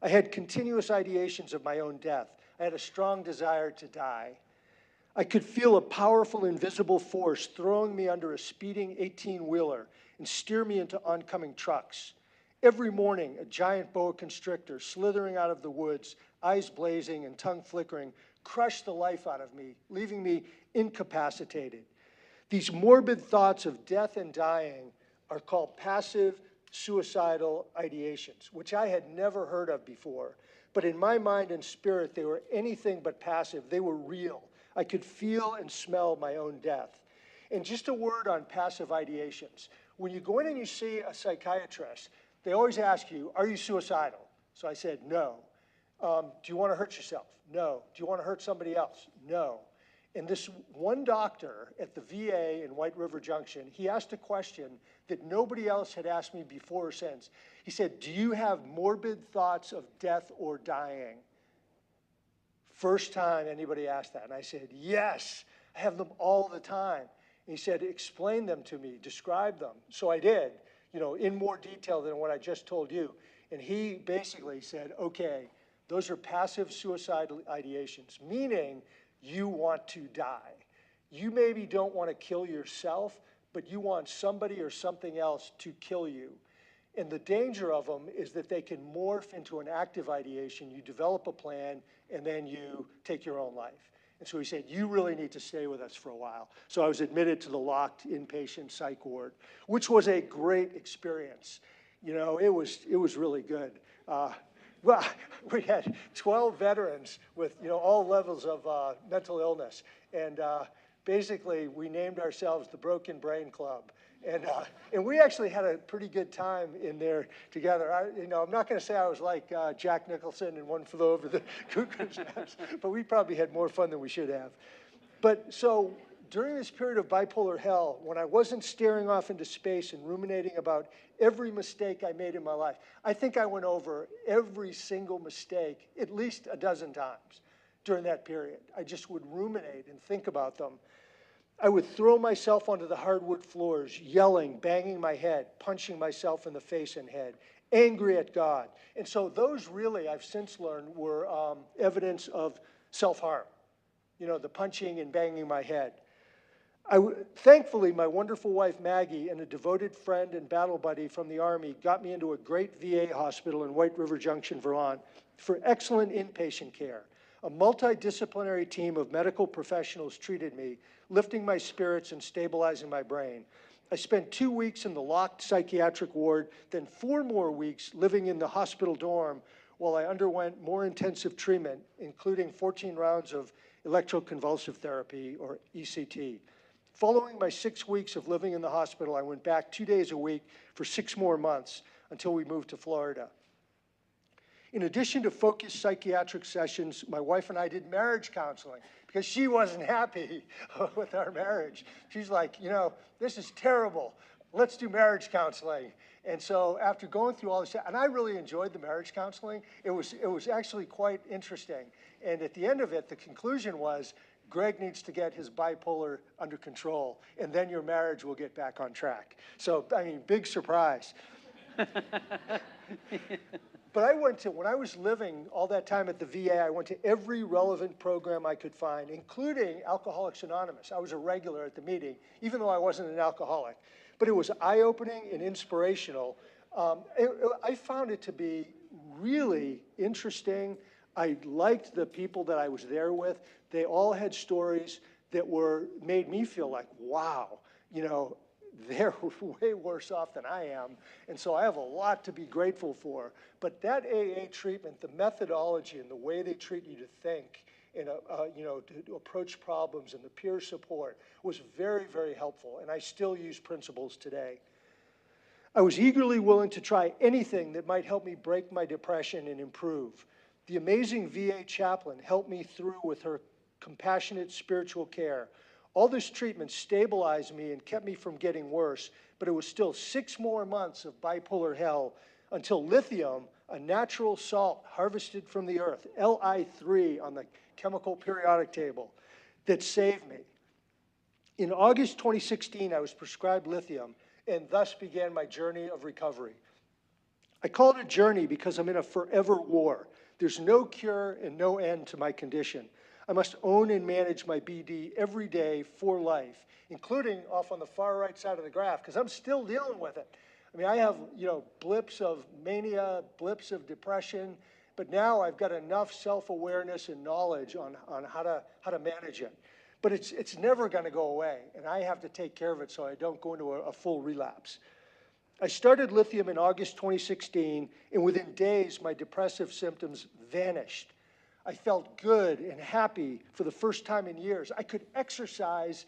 I had continuous ideations of my own death. I had a strong desire to die. I could feel a powerful invisible force throwing me under a speeding 18-wheeler and steer me into oncoming trucks. Every morning, a giant boa constrictor slithering out of the woods, eyes blazing and tongue flickering, crushed the life out of me, leaving me incapacitated. These morbid thoughts of death and dying are called passive suicidal ideations, which I had never heard of before. But in my mind and spirit, they were anything but passive. They were real. I could feel and smell my own death. And just a word on passive ideations. When you go in and you see a psychiatrist, they always ask you, are you suicidal? So I said, no. Do you want to hurt yourself? No. Do you want to hurt somebody else? No. And this one doctor at the VA in White River Junction, he asked a question that nobody else had asked me before or since. He said, do you have morbid thoughts of death or dying? First time anybody asked that. And I said, yes, I have them all the time. And he said, explain them to me, describe them. So I did, in more detail than what I just told you. And he basically said, okay, those are passive suicidal ideations, meaning you want to die. You maybe don't want to kill yourself, but you want somebody or something else to kill you. And the danger of them is that they can morph into an active ideation. You develop a plan, and then you take your own life. And so he said, you really need to stay with us for a while. So I was admitted to the locked inpatient psych ward, which was a great experience. You know, it was really good. Well, we had 12 veterans with, you know, all levels of mental illness. And basically, we named ourselves the Broken Brain Club. And we actually had a pretty good time in there together. I'm not going to say I was like Jack Nicholson in One Flew Over the Cuckoo's Nest, but we probably had more fun than we should have. But so during this period of bipolar hell, when I wasn't staring off into space and ruminating about every mistake I made in my life, I think I went over every single mistake at least a dozen times during that period. I just would ruminate and think about them. I would throw myself onto the hardwood floors, yelling, banging my head, punching myself in the face and head, angry at God. And so those really, I've since learned, were evidence of self-harm. You know, the punching and banging my head. Thankfully, my wonderful wife, Maggie, and a devoted friend and battle buddy from the Army got me into a great VA hospital in White River Junction, Vermont, for excellent inpatient care. A multidisciplinary team of medical professionals treated me, lifting my spirits and stabilizing my brain. I spent 2 weeks in the locked psychiatric ward, then 4 more weeks living in the hospital dorm while I underwent more intensive treatment, including 14 rounds of electroconvulsive therapy, or ECT. Following my 6 weeks of living in the hospital, I went back 2 days a week for 6 more months until we moved to Florida. In addition to focused psychiatric sessions, my wife and I did marriage counseling because she wasn't happy with our marriage. She's like, you know, this is terrible. Let's do marriage counseling. And so after going through all this, and I really enjoyed the marriage counseling, it was actually quite interesting. And at the end of it, the conclusion was, Gregg needs to get his bipolar under control, and then your marriage will get back on track. So, I mean, big surprise. But when I was living all that time at the VA, I went to every relevant program I could find, including Alcoholics Anonymous. I was a regular at the meeting, even though I wasn't an alcoholic. But it was eye-opening and inspirational. I found it to be really interesting. I liked the people that I was there with. They all had stories that made me feel like, wow, you know, they're way worse off than I am. And so I have a lot to be grateful for. But that AA treatment, the methodology and the way they treat you to think and to approach problems and the peer support was very, very helpful. And I still use principles today. I was eagerly willing to try anything that might help me break my depression and improve. The amazing VA chaplain helped me through with her compassionate spiritual care. All this treatment stabilized me and kept me from getting worse, but it was still 6 more months of bipolar hell until lithium, a natural salt harvested from the earth, Li3 on the chemical periodic table, that saved me. In August 2016, I was prescribed lithium and thus began my journey of recovery. I call it a journey because I'm in a forever war. There's no cure and no end to my condition. I must own and manage my BD every day for life, including off on the far right side of the graph, because I'm still dealing with it. I mean, I have, you know, blips of mania, blips of depression, but now I've got enough self-awareness and knowledge on how to manage it. But it's never going to go away, and I have to take care of it so I don't go into a full relapse. I started lithium in August 2016, and within days, my depressive symptoms vanished. I felt good and happy for the first time in years. I could exercise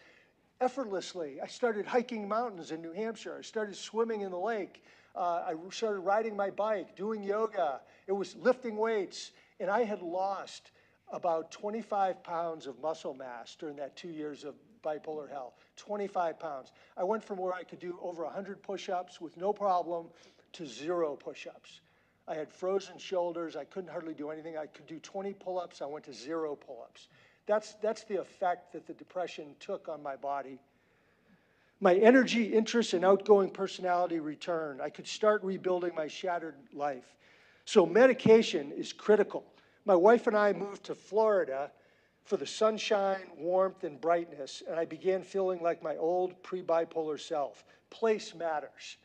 effortlessly. I started hiking mountains in New Hampshire. I started swimming in the lake. I started riding my bike, doing yoga. It was lifting weights. And I had lost about 25 pounds of muscle mass during that 2 years of bipolar hell. 25 pounds. I went from where I could do over 100 push-ups with no problem to 0 push-ups. I had frozen shoulders. I couldn't hardly do anything. I could do 20 pull-ups. I went to 0 pull-ups. That's the effect that the depression took on my body. My energy, interest, and outgoing personality returned. I could start rebuilding my shattered life. So medication is critical. My wife and I moved to Florida for the sunshine, warmth, and brightness, and I began feeling like my old pre-bipolar self. Place matters.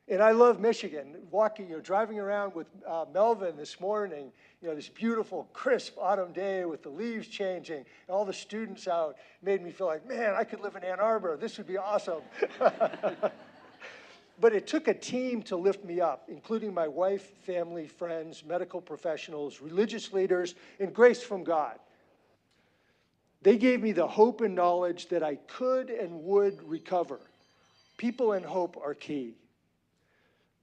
And I love Michigan. Walking, driving around with Melvin this morning, this beautiful, crisp autumn day with the leaves changing, and all the students out made me feel like, man, I could live in Ann Arbor. This would be awesome. But it took a team to lift me up, including my wife, family, friends, medical professionals, religious leaders, and grace from God. They gave me the hope and knowledge that I could and would recover. People and hope are key.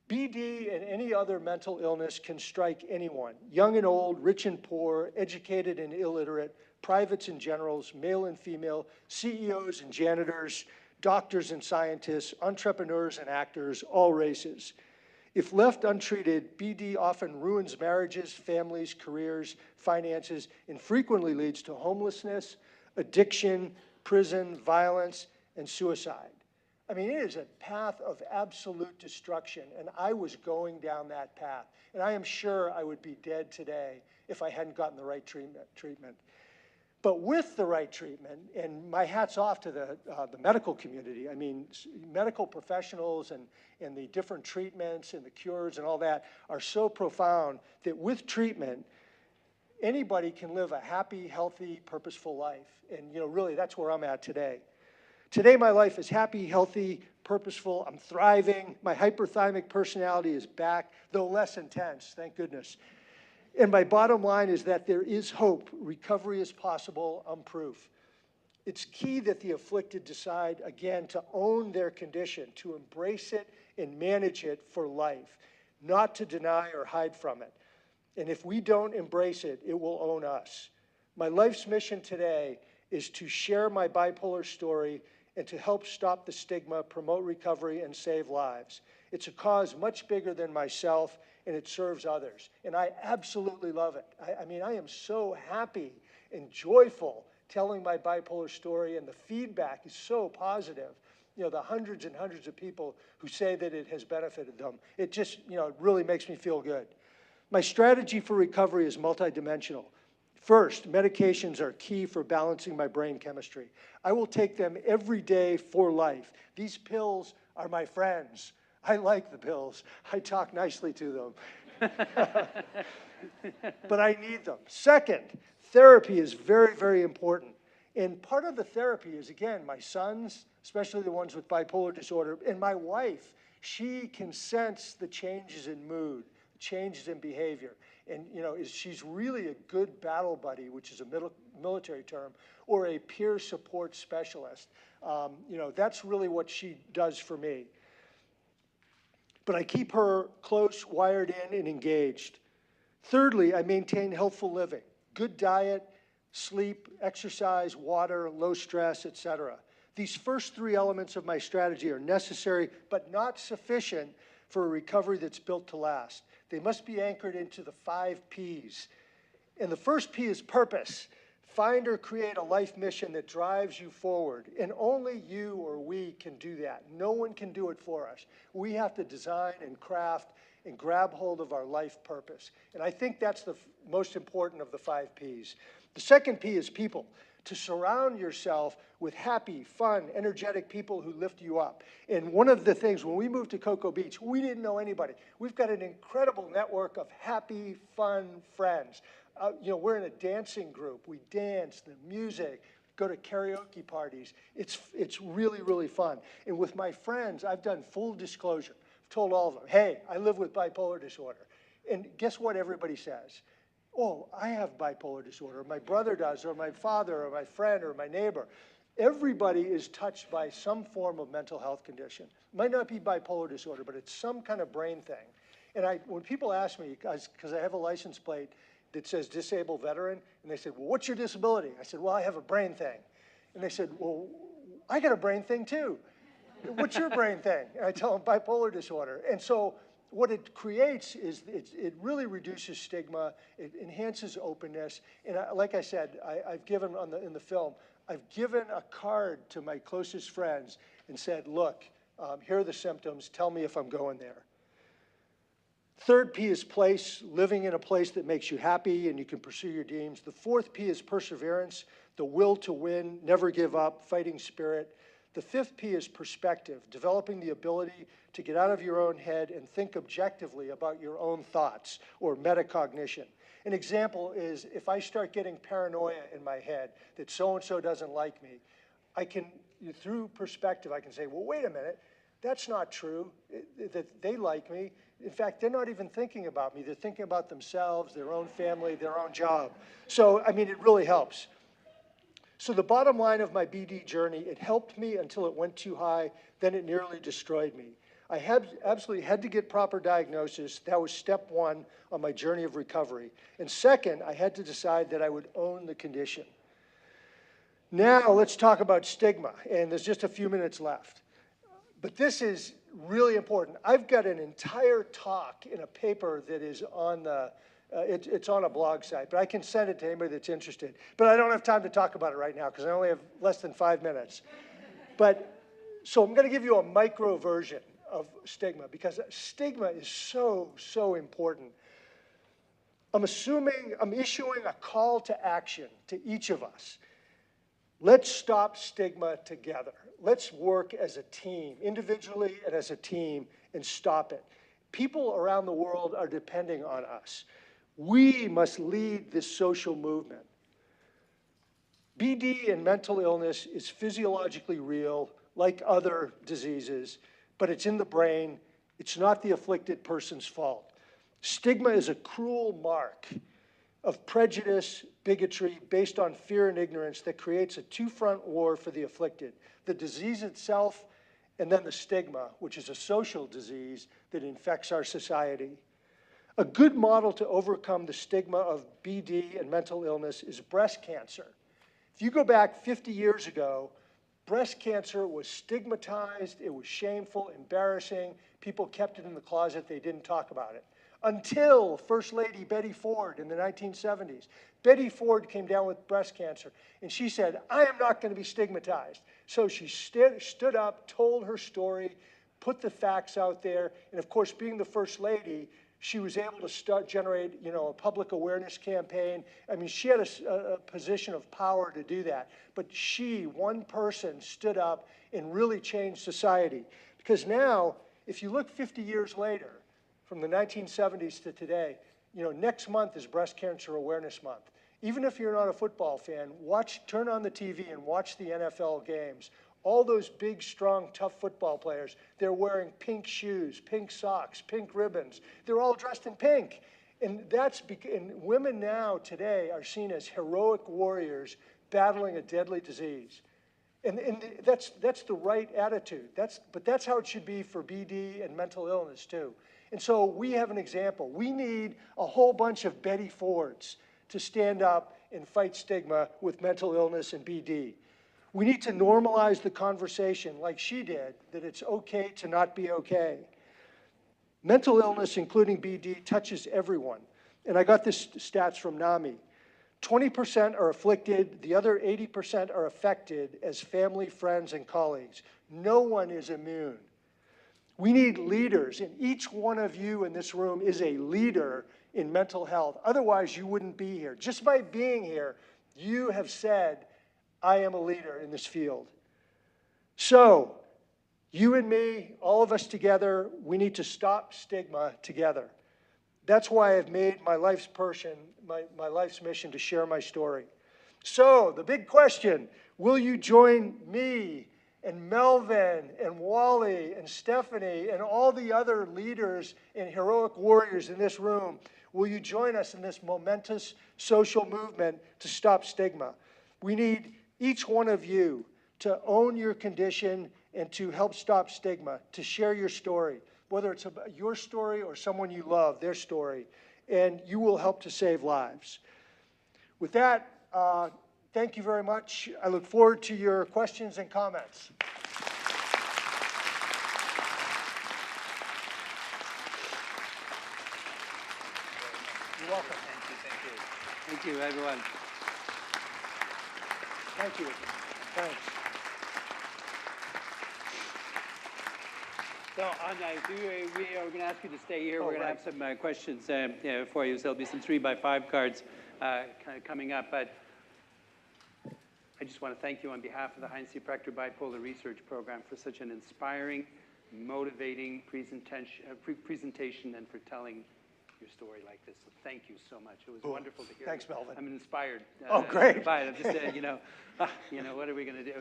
BD and any other mental illness can strike anyone, young and old, rich and poor, educated and illiterate, privates and generals, male and female, CEOs and janitors, doctors and scientists, entrepreneurs and actors, all races. If left untreated, BD often ruins marriages, families, careers, finances, and frequently leads to homelessness, addiction, prison, violence, and suicide. I mean, it is a path of absolute destruction, and I was going down that path. And I am sure I would be dead today if I hadn't gotten the right treatment. But with the right treatment, and my hat's off to the medical community. I mean, medical professionals and the different treatments and the cures and all that are so profound that with treatment, anybody can live a happy, healthy, purposeful life. And really, that's where I'm at today. Today, my life is happy, healthy, purposeful. I'm thriving. My hyperthymic personality is back, though less intense, thank goodness. And my bottom line is that there is hope. Recovery is possible. I'm proof. It's key that the afflicted decide, again, to own their condition, to embrace it and manage it for life, not to deny or hide from it. And if we don't embrace it, it will own us. My life's mission today is to share my bipolar story and to help stop the stigma, promote recovery, and save lives. It's a cause much bigger than myself, and it serves others. And I absolutely love it. I mean, I am so happy and joyful telling my bipolar story, and the feedback is so positive. The hundreds and hundreds of people who say that it has benefited them. It just, it really makes me feel good. My strategy for recovery is multidimensional. First, medications are key for balancing my brain chemistry. I will take them every day for life. These pills are my friends. I like the pills. I talk nicely to them. But I need them. Second, therapy is very, very important. And part of the therapy is, again, my sons, especially the ones with bipolar disorder, and my wife. She can sense the changes in mood, changes in behavior. And, she's really a good battle buddy, which is a military term, or a peer support specialist. That's really what she does for me. But I keep her close, wired in, and engaged. Thirdly, I maintain healthful living, good diet, sleep, exercise, water, low stress, etc. These first three elements of my strategy are necessary, but not sufficient for a recovery that's built to last. They must be anchored into the 5 Ps. And the first P is purpose. Find or create a life mission that drives you forward. And only you or we can do that. No one can do it for us. We have to design and craft and grab hold of our life purpose. And I think that's the most important of the 5 Ps. The second P is people. To surround yourself with happy, fun, energetic people who lift you up. And one of the things, when we moved to Cocoa Beach, we didn't know anybody. We've got an incredible network of happy, fun friends. We're in a dancing group. We dance, the music, go to karaoke parties. It's really, really fun. And with my friends, I've done full disclosure. I've told all of them, hey, I live with bipolar disorder. And guess what everybody says? Oh, I have bipolar disorder, my brother does, or my father, or my friend, or my neighbor. Everybody is touched by some form of mental health condition. It might not be bipolar disorder, but it's some kind of brain thing. And when people ask me, because I have a license plate that says disabled veteran, and they said, well, what's your disability? I said, well, I have a brain thing. And they said, well, I got a brain thing too. What's your brain thing? And I tell them bipolar disorder. And so what it creates is it really reduces stigma, it enhances openness, and like I said, I've given in the film, I've given a card to my closest friends and said, look, here are the symptoms, tell me if I'm going there. Third P is place, living in a place that makes you happy and you can pursue your dreams. The fourth P is perseverance, the will to win, never give up, fighting spirit. The fifth P is perspective, developing the ability to get out of your own head and think objectively about your own thoughts, or metacognition. An example is if I start getting paranoia in my head that so-and-so doesn't like me, I can, through perspective, I can say, well, wait a minute, that's not true, that they like me. In fact, they're not even thinking about me. They're thinking about themselves, their own family, their own job. So, I mean, it really helps. So the bottom line of my BD journey, it helped me until it went too high, then it nearly destroyed me. I absolutely had to get proper diagnosis. That was step one on my journey of recovery. And second, I had to decide that I would own the condition. Now let's talk about stigma, and there's just a few minutes left. But this is really important. I've got an entire talk in a paper that is on the, it's on a blog site, but I can send it to anybody that's interested. But I don't have time to talk about it right now because I only have less than 5 minutes. But, so I'm gonna give you a micro version of stigma because stigma is so, so important. I'm issuing a call to action to each of us. Let's stop stigma together. Let's work as a team, individually and as a team, and stop it. People around the world are depending on us. We must lead this social movement. BD and mental illness is physiologically real, like other diseases, but it's in the brain. It's not the afflicted person's fault. Stigma is a cruel mark of prejudice, bigotry, based on fear and ignorance that creates a two-front war for the afflicted. The disease itself, and then the stigma, which is a social disease that infects our society. A good model to overcome the stigma of BD and mental illness is breast cancer. If you go back 50 years ago, breast cancer was stigmatized, it was shameful, embarrassing. People kept it in the closet, they didn't talk about it. Until First Lady Betty Ford in the 1970s. Betty Ford came down with breast cancer, and she said, I am not going to be stigmatized. So she stood up, told her story, put the facts out there, and of course, being the First Lady, she was able to generate, a public awareness campaign. I mean, she had a position of power to do that. But she, one person, stood up and really changed society. Because now, if you look 50 years later, from the 1970s to today, next month is Breast Cancer Awareness Month. Even if you're not a football fan, turn on the TV and watch the NFL games. All those big, strong, tough football players, they're wearing pink shoes, pink socks, pink ribbons. They're all dressed in pink. And and women now, today, are seen as heroic warriors battling a deadly disease. And that's the right attitude. But that's how it should be for BD and mental illness, too. And so we have an example. We need a whole bunch of Betty Fords to stand up and fight stigma with mental illness and BD. We need to normalize the conversation like she did, that it's okay to not be okay. Mental illness, including BD, touches everyone. And I got this stats from NAMI. 20% are afflicted, the other 80% are affected as family, friends, and colleagues. No one is immune. We need leaders, and each one of you in this room is a leader in mental health. Otherwise, you wouldn't be here. Just by being here, you have said, I am a leader in this field. So, you and me, all of us together, we need to stop stigma together. That's why I've made my life's mission to share my story. So, the big question, will you join me and Melvin and Wally and Stephanie and all the other leaders and heroic warriors in this room? Will you join us in this momentous social movement to stop stigma? We need each one of you to own your condition and to help stop stigma, to share your story, whether it's about your story or someone you love, their story, and you will help to save lives. With that, thank you very much. I look forward to your questions and comments. You're welcome. Thank you, everyone. Thank you. Thanks. So, we are going to ask you to stay here. We're going to have some questions for you. So there'll be some 3x5 cards kind of coming up. But I just want to thank you on behalf of the Heinz C. Prechter Bipolar Research Program for such an inspiring, motivating presentation and for telling your story like this. So thank you so much. It was wonderful to hear. Thanks, Melvin. I'm inspired. Oh, great. I'm just, what are we going to do?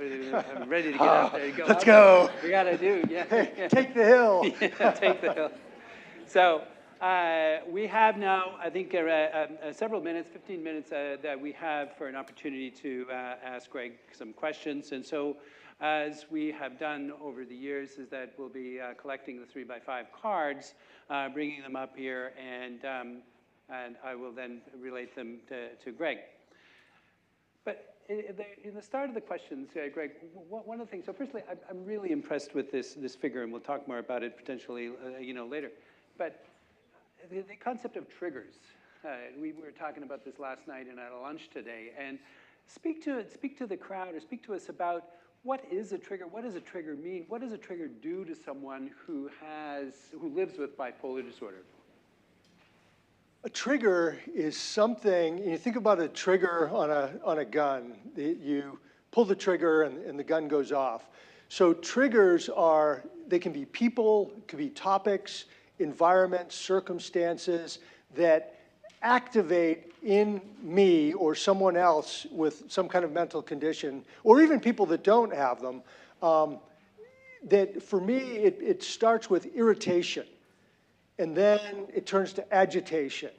I'm ready to get out there. Let's go. We got to do, yeah. Take the hill. Yeah, take the hill. So we have now, I think, several minutes, 15 minutes that we have for an opportunity to ask Gregg some questions. And so as we have done over the years is that we'll be collecting the 3x5 cards, bringing them up here, and I will then relate them to Gregg. But in the start of the questions, Gregg, one of the things, so firstly, I'm really impressed with this figure, and we'll talk more about it potentially later. But the concept of triggers, we were talking about this last night and at a lunch today, and speak to the crowd, or speak to us about what is a trigger? What does a trigger mean? What does a trigger do to someone who lives with bipolar disorder? A trigger is something, you think about a trigger on a gun. You pull the trigger and the gun goes off. So triggers they can be people, it could be topics, environments, circumstances that activate in me or someone else with some kind of mental condition, or even people that don't have them, that for me, it starts with irritation, and then it turns to agitation,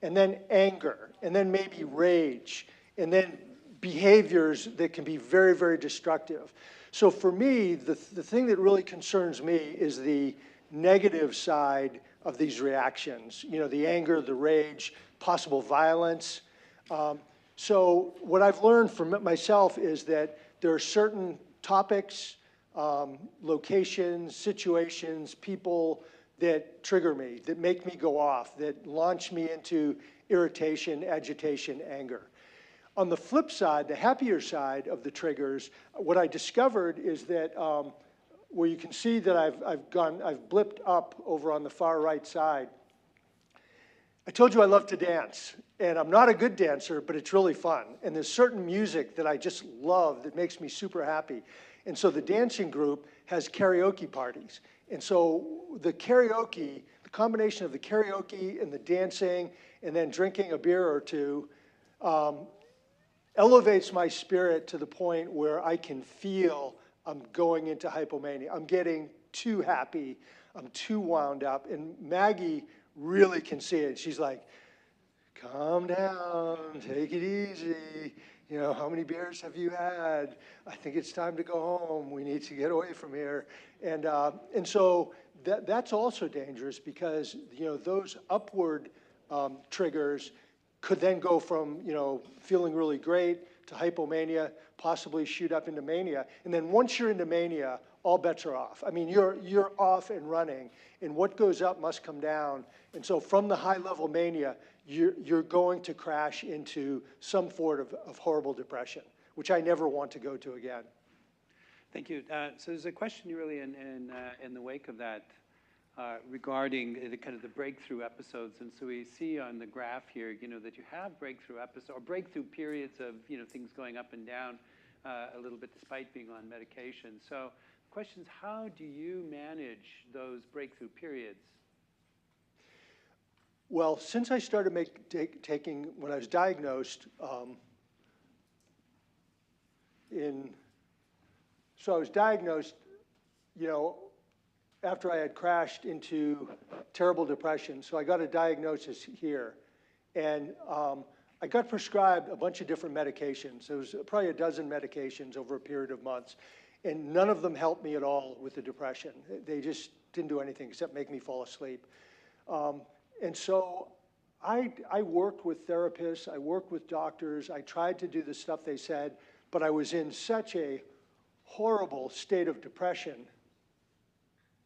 and then anger, and then maybe rage, and then behaviors that can be very, very destructive. So for me, the thing that really concerns me is the negative side of these reactions, the anger, the rage, possible violence. So what I've learned from myself is that there are certain topics, locations, situations, people that trigger me, that make me go off, that launch me into irritation, agitation, anger. On the flip side, the happier side of the triggers, what I discovered is that where you can see that I've blipped up over on the far right side. I told you I love to dance, and I'm not a good dancer, but it's really fun. And there's certain music that I just love that makes me super happy. And so the dancing group has karaoke parties. And so the karaoke, the combination of the karaoke and the dancing and then drinking a beer or two elevates my spirit to the point where I can feel I'm going into hypomania. I'm getting too happy. I'm too wound up. And Maggie really can see it. She's like, calm down, take it easy. How many beers have you had? I think it's time to go home. We need to get away from here. And so that's also dangerous because, those upward triggers could then go from, feeling really great to hypomania, possibly shoot up into mania. And then once you're into mania, all bets are off. I mean, you're off and running, and what goes up must come down. And so from the high-level mania, you're going to crash into some form of horrible depression, which I never want to go to again. Thank you. So there's a question really in the wake of that regarding the breakthrough episodes. And so we see on the graph here, that you have breakthrough episodes or breakthrough periods of, things going up and down a little bit despite being on medication. So the question is, how do you manage those breakthrough periods? Well, since I started taking, when I was diagnosed so I was diagnosed, after I had crashed into terrible depression. So I got a diagnosis here. And I got prescribed a bunch of different medications. There was probably a dozen medications over a period of months. And none of them helped me at all with the depression. They just didn't do anything except make me fall asleep. And so I worked with therapists. I worked with doctors. I tried to do the stuff they said. But I was in such a horrible state of depression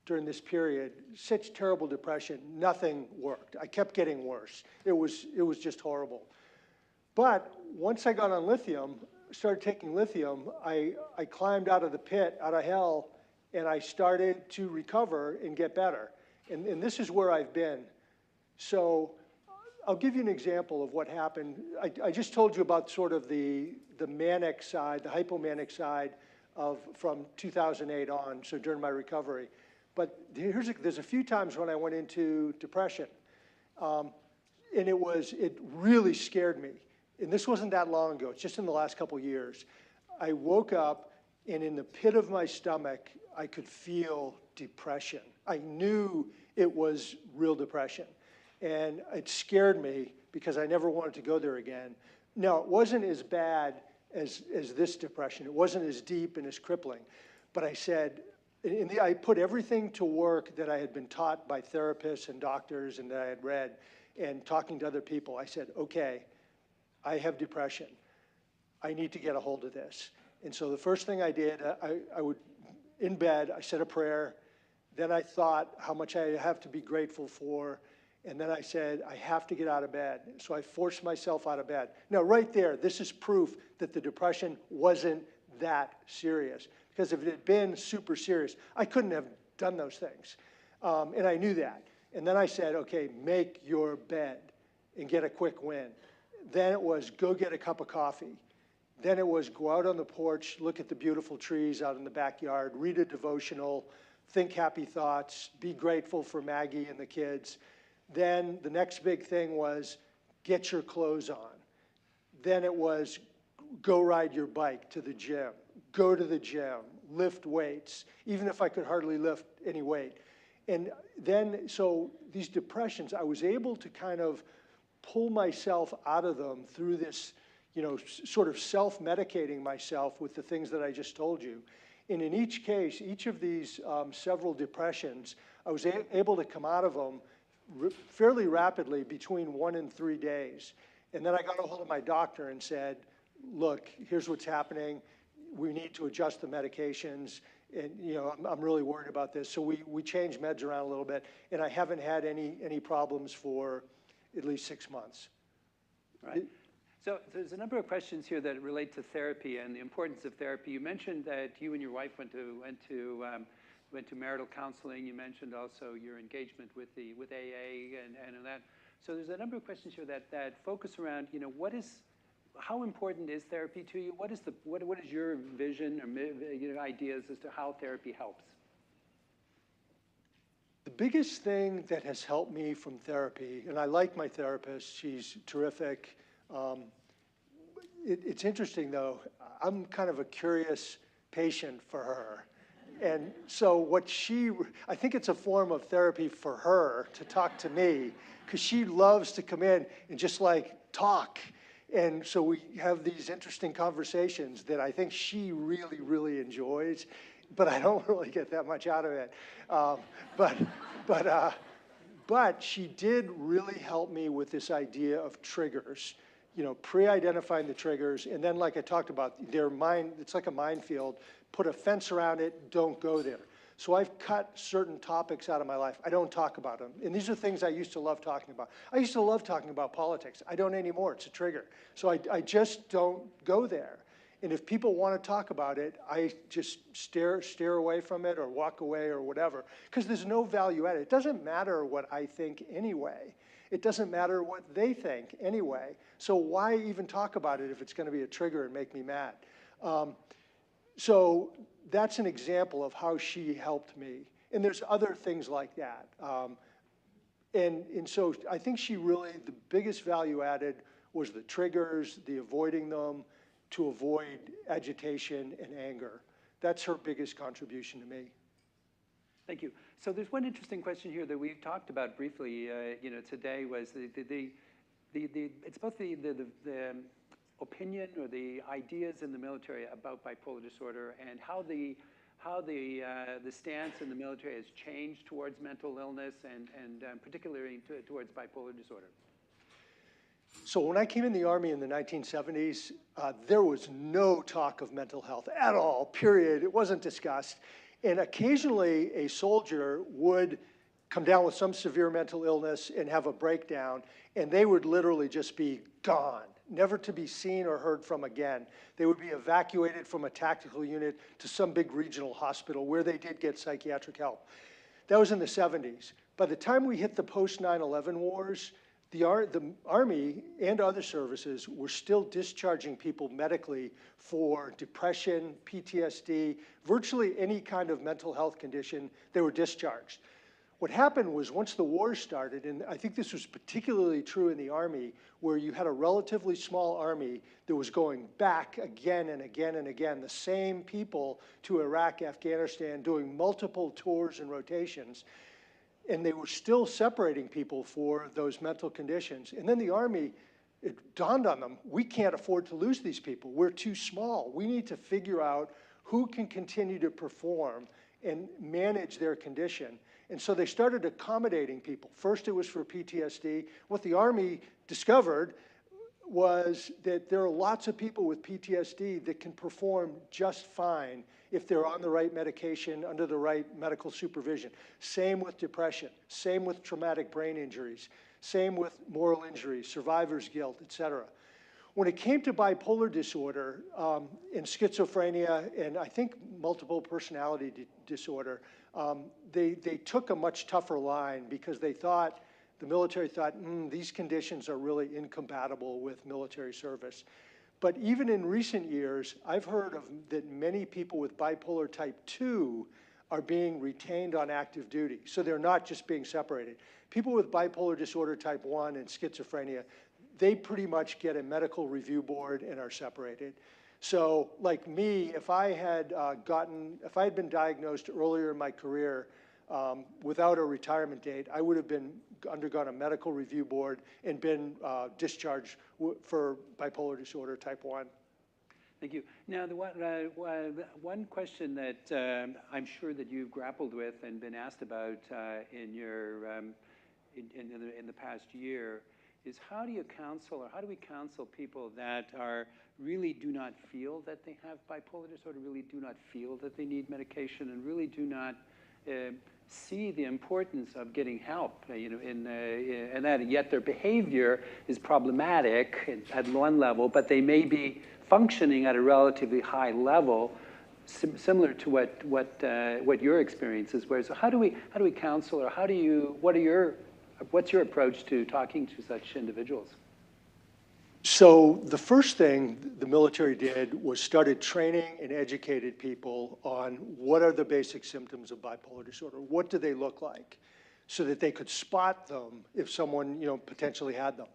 during this period, such terrible depression, nothing worked. I kept getting worse. It was just horrible. But once I got on lithium, started taking lithium, I climbed out of the pit, out of hell, and I started to recover and get better. And this is where I've been. So I'll give you an example of what happened. I just told you about sort of the manic side, the hypomanic side from 2008 on, so during my recovery. But there's a few times when I went into depression. And it really scared me. And this wasn't that long ago, it's just in the last couple years. I woke up, and in the pit of my stomach, I could feel depression. I knew it was real depression. And it scared me because I never wanted to go there again. Now, it wasn't as bad as this depression. It wasn't as deep and as crippling. But I said, I put everything to work that I had been taught by therapists and doctors and that I had read and talking to other people. I said, okay, I have depression. I need to get a hold of this. And so the first thing I did, I would, in bed, I said a prayer. Then I thought how much I have to be grateful for. And then I said, I have to get out of bed. So I forced myself out of bed. Now, right there, this is proof that the depression wasn't that serious. Because if it had been super serious, I couldn't have done those things. And I knew that. And then I said, okay, make your bed and get a quick win. Then it was go get a cup of coffee. Then it was go out on the porch, look at the beautiful trees out in the backyard, read a devotional, think happy thoughts, be grateful for Maggie and the kids. Then the next big thing was get your clothes on. Then it was go ride your bike to the gym, go to the gym, lift weights, even if I could hardly lift any weight. And then, so these depressions, I was able to kind of pull myself out of them through this, sort of self-medicating myself with the things that I just told you. And in each case, each of these several depressions, I was able to come out of them fairly rapidly, between 1 and 3 days. And then I got a hold of my doctor and said, look, here's what's happening. We need to adjust the medications. And I'm really worried about this. So we changed meds around a little bit. And I haven't had any problems for at least 6 months. Right. So there's a number of questions here that relate to therapy and the importance of therapy. You mentioned that you and your wife went to marital counseling. You mentioned also your engagement with AA and that. So there's a number of questions here that focus around, how important is therapy to you? What is your vision or ideas as to how therapy helps? The biggest thing that has helped me from therapy, and I like my therapist, she's terrific. It's interesting though, I'm kind of a curious patient for her. And so I think it's a form of therapy for her to talk to me, because she loves to come in and just talk. And so we have these interesting conversations that I think she really, really enjoys, but I don't really get that much out of it. But she did really help me with this idea of triggers, pre-identifying the triggers, and then like I talked about, it's like a minefield. Put a fence around it, don't go there. So I've cut certain topics out of my life. I don't talk about them. And these are things I used to love talking about. I used to love talking about politics. I don't anymore, it's a trigger. So I just don't go there. And if people want to talk about it, I just steer away from it or walk away or whatever, because there's no value added. It doesn't matter what I think anyway. It doesn't matter what they think anyway. So why even talk about it if it's going to be a trigger and make me mad? So that's an example of how she helped me. And there's other things like that. And so I think the biggest value added was the triggers, the avoiding them, to avoid agitation and anger. That's her biggest contribution to me. Thank you. So there's one interesting question here that we've talked about briefly, today was it's both the opinion or the ideas in the military about bipolar disorder and how the stance in the military has changed towards mental illness and particularly towards bipolar disorder. So when I came in the Army in the 1970s, there was no talk of mental health at all, period. It wasn't discussed. And occasionally a soldier would come down with some severe mental illness and have a breakdown, and they would literally just be gone, never to be seen or heard from again. They would be evacuated from a tactical unit to some big regional hospital where they did get psychiatric help. That was in the 70s. By the time we hit the post-9/11 wars, the Army and other services were still discharging people medically for depression, PTSD, virtually any kind of mental health condition, they were discharged. What happened was once the war started, and I think this was particularly true in the Army, where you had a relatively small Army that was going back again and again and again, the same people to Iraq, Afghanistan, doing multiple tours and rotations, and they were still separating people for those mental conditions. And then the Army, it dawned on them, we can't afford to lose these people. We're too small. We need to figure out who can continue to perform and manage their condition. And so they started accommodating people. First it was for PTSD. What the Army discovered was that there are lots of people with PTSD that can perform just fine if they're on the right medication, under the right medical supervision. Same with depression, same with traumatic brain injuries, same with moral injuries, survivor's guilt, et cetera. When it came to bipolar disorder and schizophrenia and I think multiple personality disorder, they took a much tougher line because they thought, the military thought, these conditions are really incompatible with military service. But even in recent years, I've heard that many people with bipolar type 2 are being retained on active duty. So they're not just being separated. People with bipolar disorder type 1 and schizophrenia, they pretty much get a medical review board and are separated. So like me, if I had been diagnosed earlier in my career without a retirement date, I would have undergone a medical review board and been discharged for bipolar disorder type 1. Thank you. Now, the one question that I'm sure that you've grappled with and been asked about in the past year is how do you counsel, or how do we counsel people that really do not feel that they have bipolar disorder, really do not feel that they need medication, and really do not see the importance of getting help, and that yet their behavior is problematic at one level, but they may be functioning at a relatively high level, similar to what your experiences were. So how do we counsel, or what's your approach to talking to such individuals? So the first thing the military did was started training and educated people on what are the basic symptoms of bipolar disorder, what do they look like, so that they could spot them if someone potentially had them.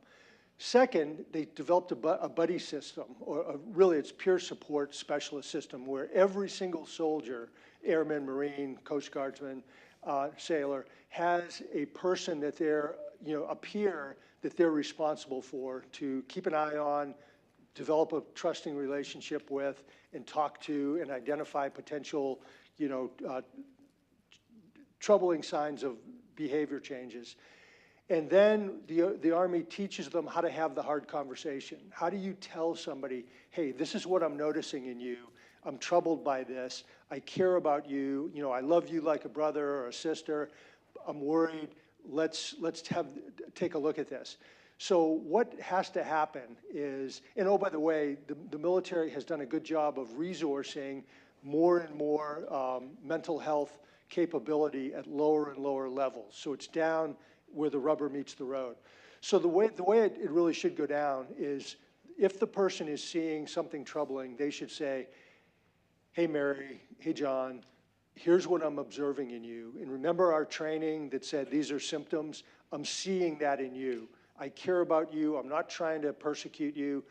Second, they developed a buddy system, or really it's peer support specialist system, where every single soldier, airman, Marine, Coast Guardsman, sailor, has a person that they're, a peer that they're responsible for to keep an eye on, develop a trusting relationship with, and talk to and identify potential, troubling signs of behavior changes. And then the Army teaches them how to have the hard conversation. How do you tell somebody, hey, this is what I'm noticing in you. I'm troubled by this. I care about you. I love you like a brother or a sister. I'm worried. Let's take a look at this. So what has to happen is, and oh, by the way, the military has done a good job of resourcing more and more mental health capability at lower and lower levels. So it's down where the rubber meets the road. So the way it really should go down is if the person is seeing something troubling, they should say, hey, Mary, hey, John, here's what I'm observing in you. And remember our training that said these are symptoms? I'm seeing that in you. I care about you. I'm not trying to persecute you.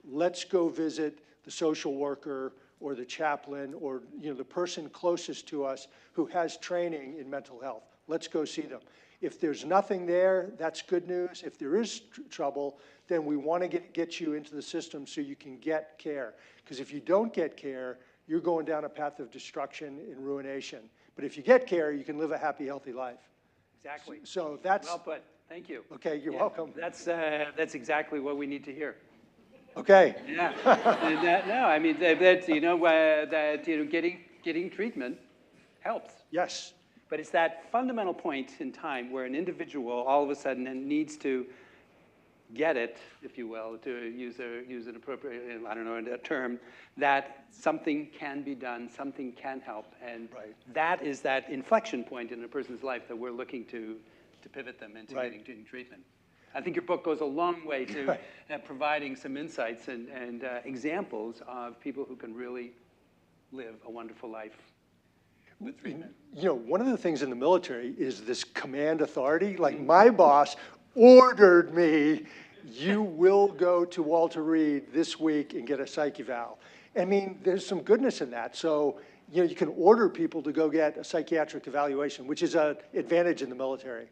Let's go visit the social worker or the chaplain or the person closest to us who has training in mental health. Let's go see them. If there's nothing there, that's good news. If there is trouble, then we want to get you into the system so you can get care. Because if you don't get care, you're going down a path of destruction and ruination. But if you get care, you can live a happy, healthy life. Exactly. So that's... Well put. Thank you. Okay, you're welcome. That's exactly what we need to hear. Okay. Yeah. No, I mean, getting treatment helps. Yes. But it's that fundamental point in time where an individual all of a sudden needs to get it, if you will, to use an appropriate, I don't know, a term, that something can be done, something can help. And that is that inflection point in a person's life that we're looking to pivot them into getting treatment. I think your book goes a long way to providing some insights and examples of people who can really live a wonderful life with treatment. You know, one of the things in the military is this command authority. Like my boss ordered me, you will go to Walter Reed this week and get a psych eval. I mean, there's some goodness in that. So, you know, you can order people to go get a psychiatric evaluation, which is an advantage in the military.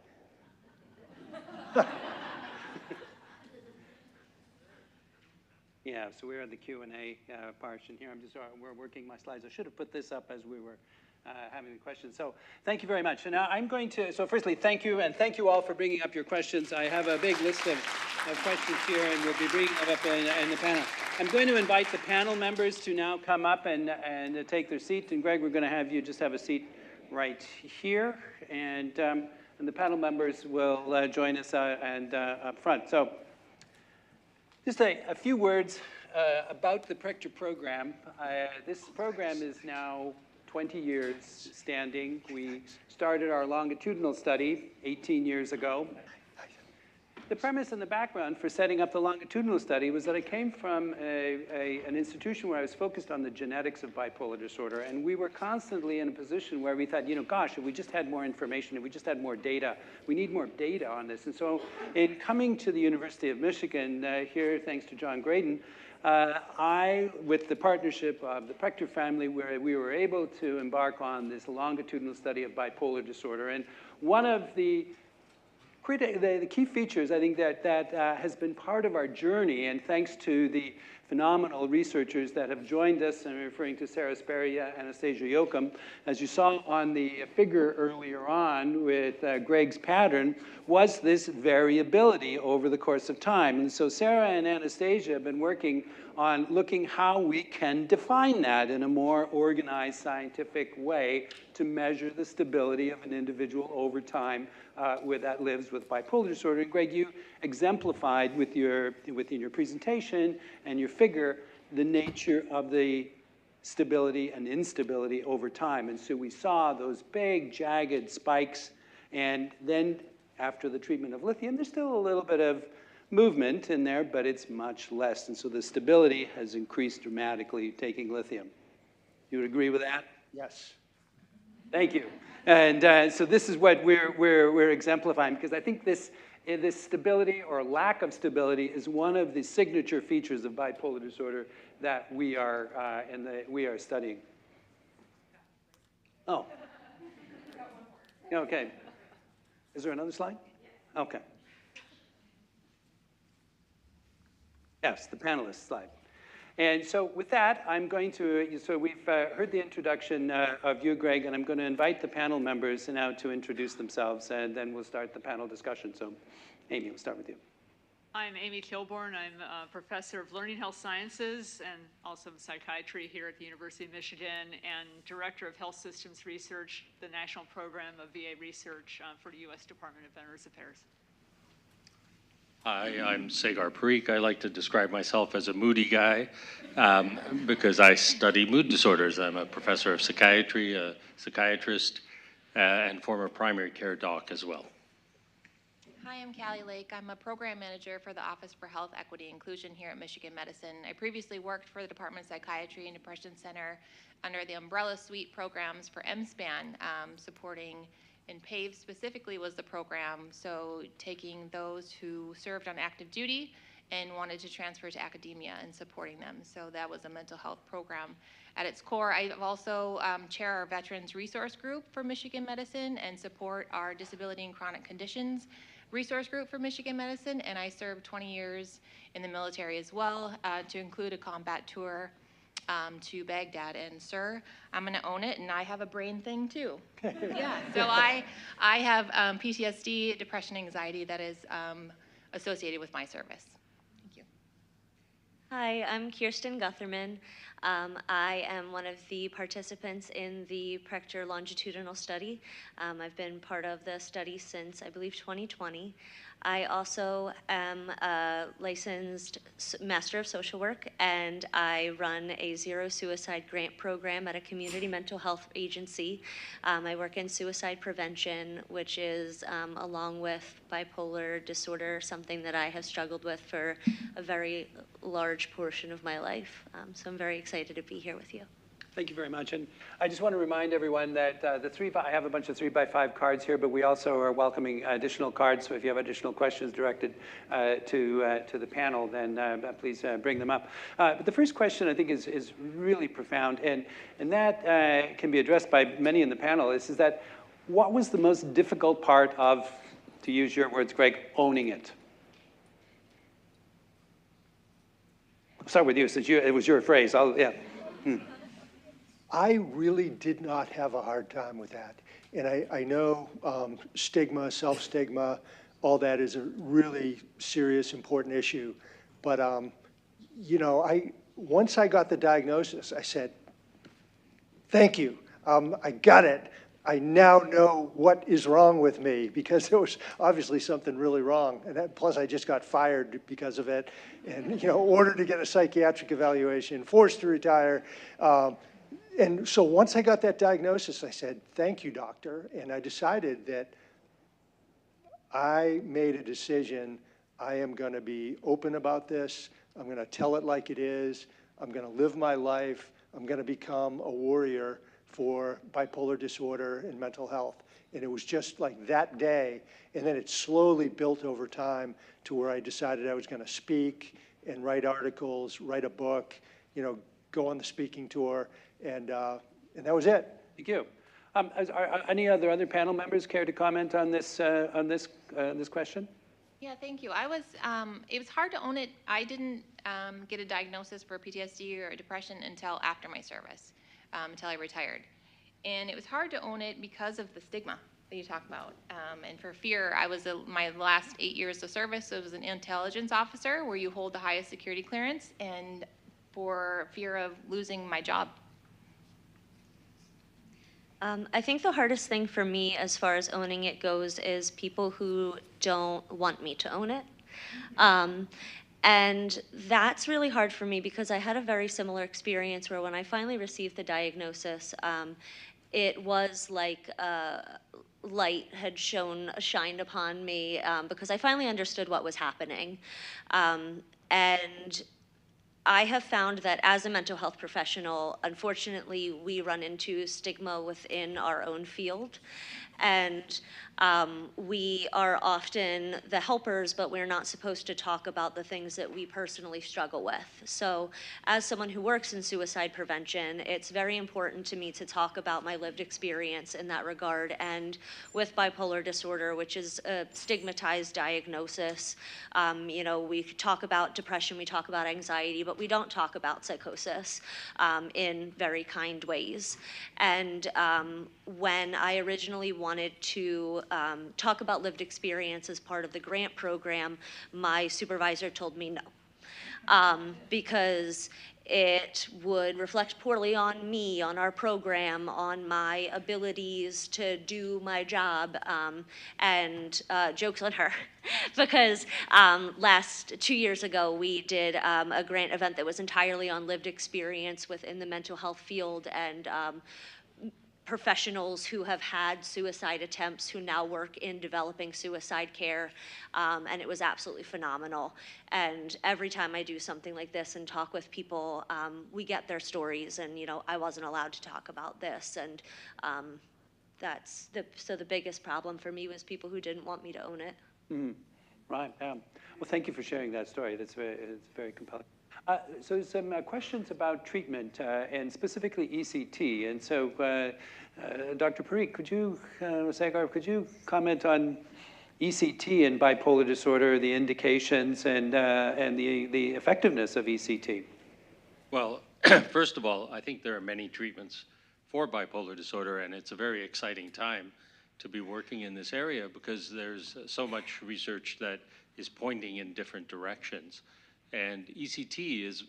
Yeah, so we're at the Q&A portion here. We're working my slides. I should have put this up as we were having the questions. So thank you very much. And now I'm going to, so firstly, thank you, and thank you all for bringing up your questions. I have a big list of questions here, and we'll be bringing them up in the panel. I'm going to invite the panel members to now come up and take their seat. And Greg, we're going to have you just have a seat right here. And the panel members will join us up front. So just a few words about the Prechter Program. This program is now 20 years standing. We started our longitudinal study 18 years ago. The premise and the background for setting up the longitudinal study was that I came from an institution where I was focused on the genetics of bipolar disorder, and we were constantly in a position where we thought, you know, gosh, if we just had more information, if we just had more data, we need more data on this. And so in coming to the University of Michigan here, thanks to John Graydon, with the partnership of the Prechter family, we were able to embark on this longitudinal study of bipolar disorder. And one of the key features, I think, that has been part of our journey, and thanks to the phenomenal researchers that have joined us, and I'm referring to Sarah Sperry, Anastasia Yoakum, as you saw on the figure earlier on with Gregg's pattern, was this variability over the course of time. And so Sarah and Anastasia have been working on looking how we can define that in a more organized scientific way to measure the stability of an individual over time that lives with bipolar disorder. And Gregg, you exemplified within your presentation and your figure the nature of the stability and instability over time. And so we saw those big, jagged spikes, and then after the treatment of lithium, there's still a little bit of movement in there, but it's much less. And so the stability has increased dramatically taking lithium. You would agree with that? Yes. Thank you. And so this is what we're exemplifying, because I think this stability or lack of stability is one of the signature features of bipolar disorder that we are studying. Oh. Okay. Is there another slide? Okay. Yes, the panelist slide. And so with that, I'm going to, so we've heard the introduction of you, Gregg, and I'm going to invite the panel members now to introduce themselves, and then we'll start the panel discussion. So Amy, we'll start with you. I'm Amy Kilborn. I'm a professor of learning health sciences and also psychiatry here at the University of Michigan, and director of health systems research, the national program of VA research for the U.S. Department of Veterans Affairs. Hi, I'm Sagar Parikh. I like to describe myself as a moody guy because I study mood disorders. I'm a professor of psychiatry, a psychiatrist, and former primary care doc as well. Hi, I'm Callie Lake. I'm a program manager for the Office for Health Equity Inclusion here at Michigan Medicine. I previously worked for the Department of Psychiatry and Depression Center under the umbrella suite programs for MSPAN, supporting, and PAVE specifically was the program, so taking those who served on active duty and wanted to transfer to academia and supporting them. So that was a mental health program. At its core, I also chair our Veterans Resource Group for Michigan Medicine and support our Disability and Chronic Conditions Resource Group for Michigan Medicine, and I served 20 years in the military as well, to include a combat tour to Baghdad. And sir, I'm going to own it, and I have a brain thing too. Yeah, so I have PTSD, depression, anxiety that is associated with my service. Thank you. Hi, I'm Kirsten Gutherman. I am one of the participants in the Prechter longitudinal study. I've been part of the study since, I believe, 2020. I also am a licensed Master of Social Work, and I run a zero suicide grant program at a community mental health agency. I work in suicide prevention, which is, along with bipolar disorder, something that I have struggled with for a very large portion of my life. So I'm very excited to be here with you. Thank you very much. And I just want to remind everyone that I have a bunch of 3x5 cards here, but we also are welcoming additional cards. So if you have additional questions directed to the panel, then please bring them up. But the first question I think is really profound, and that can be addressed by many in the panel, is that what was the most difficult part of, to use your words, Gregg, owning it? I'll start with you, since it was your phrase. I really did not have a hard time with that. And I know stigma, self-stigma, all that is a really serious, important issue. But, you know, once I got the diagnosis, I said, thank you, I got it. I now know what is wrong with me, because there was obviously something really wrong. And plus I just got fired because of it, and, you know, ordered to get a psychiatric evaluation, forced to retire. And so once I got that diagnosis, I said, thank you, doctor. And I decided that I made a decision. I am going to be open about this. I'm going to tell it like it is. I'm going to live my life. I'm going to become a warrior for bipolar disorder and mental health. And it was just like that day. And then it slowly built over time to where I decided I was going to speak and write articles, write a book, you know, go on the speaking tour. And that was it. Thank you. Are any other panel members care to comment on this question? Yeah, thank you. It was hard to own it. I didn't get a diagnosis for PTSD or depression until after my service, until I retired. And it was hard to own it because of the stigma that you talk about. And for fear, my last 8 years of service, it was an intelligence officer where you hold the highest security clearance, and for fear of losing my job. I think the hardest thing for me as far as owning it goes is people who don't want me to own it. And that's really hard for me because I had a very similar experience where when I finally received the diagnosis, it was like light had shined upon me because I finally understood what was happening. And I have found that as a mental health professional, unfortunately, we run into stigma within our own field. And we are often the helpers, but we're not supposed to talk about the things that we personally struggle with. So as someone who works in suicide prevention, it's very important to me to talk about my lived experience in that regard. And with bipolar disorder, which is a stigmatized diagnosis, you know, we talk about depression, we talk about anxiety, but we don't talk about psychosis in very kind ways. And when I originally wanted to talk about lived experience as part of the grant program, my supervisor told me no, because it would reflect poorly on me, on our program, on my abilities to do my job, and joke's on her, because last 2 years ago we did a grant event that was entirely on lived experience within the mental health field, and professionals who have had suicide attempts who now work in developing suicide care, and it was absolutely phenomenal. And every time I do something like this and talk with people, we get their stories, and you know, I wasn't allowed to talk about this, and so the biggest problem for me was people who didn't want me to own it. Mm-hmm. Right. Well, thank you for sharing that story. It's very compelling. So some questions about treatment and specifically ECT. And so, Dr. Parikh, could you comment on ECT and bipolar disorder, the indications and the effectiveness of ECT? Well, first of all, I think there are many treatments for bipolar disorder, and it's a very exciting time to be working in this area because there's so much research that is pointing in different directions. And ECT is,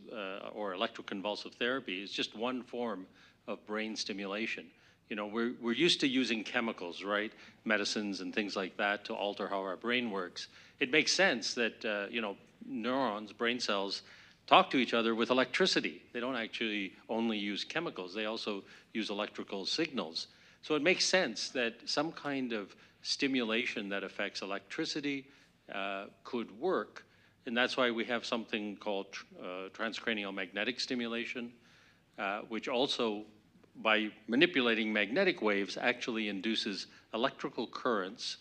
or electroconvulsive therapy, is just one form of brain stimulation. You know, we're used to using chemicals, right? Medicines and things like that to alter how our brain works. It makes sense that, you know, neurons, brain cells, talk to each other with electricity. They don't actually only use chemicals. They also use electrical signals. So it makes sense that some kind of stimulation that affects electricity could work. And that's why we have something called transcranial magnetic stimulation, which also, by manipulating magnetic waves, actually induces electrical currents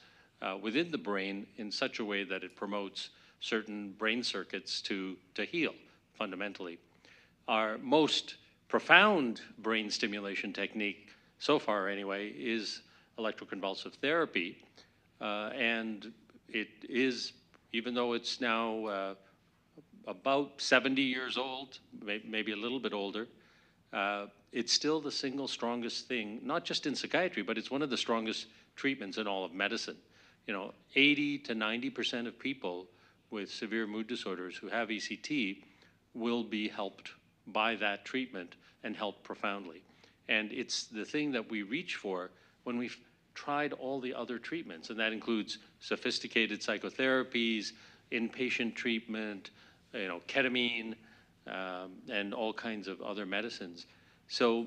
within the brain in such a way that it promotes certain brain circuits to heal, fundamentally. Our most profound brain stimulation technique, so far anyway, is electroconvulsive therapy. And it is, even though it's now about 70 years old, maybe a little bit older, it's still the single strongest thing, not just in psychiatry, but it's one of the strongest treatments in all of medicine. You know, 80 to 90% of people with severe mood disorders who have ECT will be helped by that treatment and helped profoundly. And it's the thing that we reach for when we've tried all the other treatments, and that includes sophisticated psychotherapies, inpatient treatment, you know, ketamine, and all kinds of other medicines. So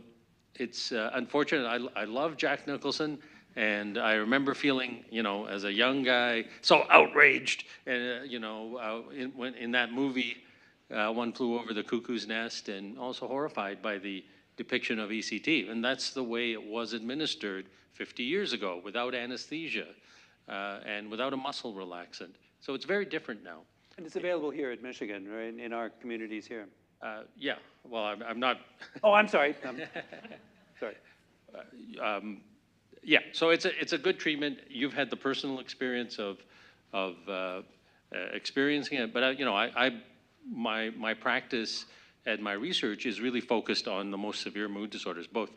it's unfortunate. I love Jack Nicholson, and I remember feeling, you know, as a young guy, so outraged, and you know, in that movie, One Flew Over the Cuckoo's Nest, and also horrified by the depiction of ECT. And that's the way it was administered 50 years ago, without anesthesia and without a muscle relaxant. So it's very different now. And it's available here at Michigan, right, in our communities here. Yeah, well, I'm not. Oh, I'm sorry. Sorry. Yeah, so it's a good treatment. You've had the personal experience of experiencing it, but you know, my practice and my research is really focused on the most severe mood disorders, both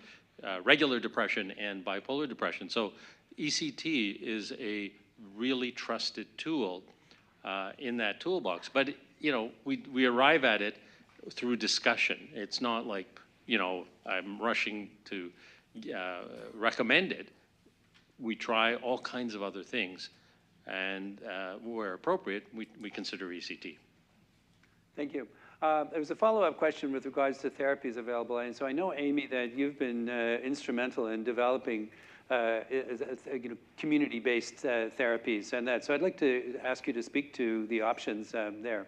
regular depression and bipolar depression. So ECT is a really trusted tool in that toolbox. But you know, we arrive at it through discussion. It's not like, you know, I'm rushing to recommend it. We try all kinds of other things, and where appropriate, we consider ECT. Thank you. There was a follow-up question with regards to therapies available. And so I know, Amy, that you've been instrumental in developing you know, community-based therapies and that. So I'd like to ask you to speak to the options there.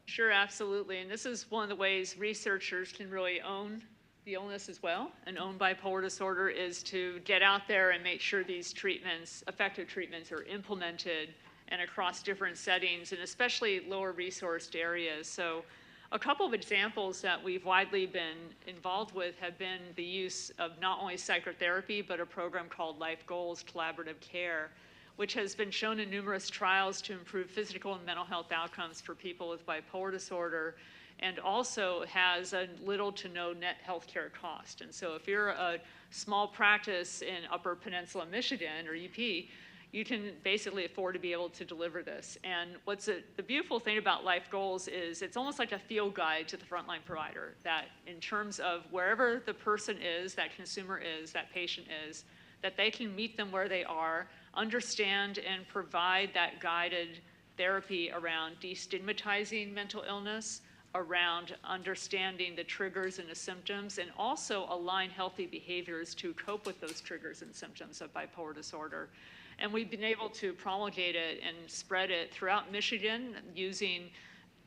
Sure, absolutely. And this is one of the ways researchers can really own the illness as well, and own bipolar disorder, is to get out there and make sure these treatments, effective treatments, are implemented and across different settings, and especially lower resourced areas. So a couple of examples that we've widely been involved with have been the use of not only psychotherapy, but a program called Life Goals Collaborative Care, which has been shown in numerous trials to improve physical and mental health outcomes for people with bipolar disorder, and also has a little to no net healthcare cost. And so if you're a small practice in Upper Peninsula, Michigan, or UP, you can basically afford to be able to deliver this. And what's the beautiful thing about Life Goals is it's almost like a field guide to the frontline provider, that in terms of wherever the person is, that consumer is, that patient is, that they can meet them where they are, understand and provide that guided therapy around destigmatizing mental illness, around understanding the triggers and the symptoms, and also align healthy behaviors to cope with those triggers and symptoms of bipolar disorder. And we've been able to promulgate it and spread it throughout Michigan using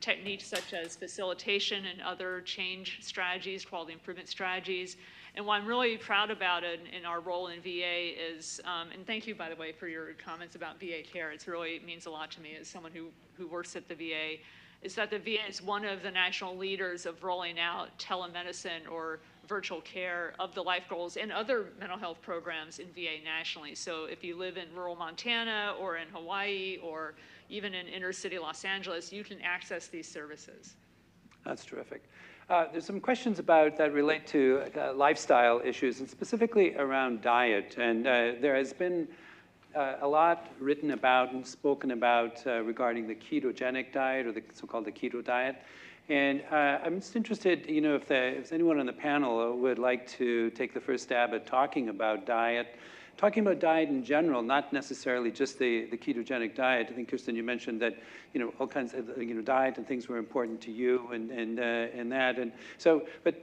techniques such as facilitation and other change strategies, quality improvement strategies. And what I'm really proud about in our role in VA is, and thank you, by the way, for your comments about VA care. It really means a lot to me as someone who works at the VA, is that the VA is one of the national leaders of rolling out telemedicine or virtual care of the Life Goals and other mental health programs in VA nationally. So if you live in rural Montana or in Hawaii or even in inner city Los Angeles, you can access these services. That's terrific. There's some questions about that relate to lifestyle issues, and specifically around diet. And there has been a lot written about and spoken about regarding the ketogenic diet, or the so-called the keto diet. And I'm just interested, if anyone on the panel would like to take the first stab at talking about diet in general, not necessarily just the ketogenic diet. I think, Kirsten, you mentioned that, all kinds of, diet and things were important to you and that. And so, but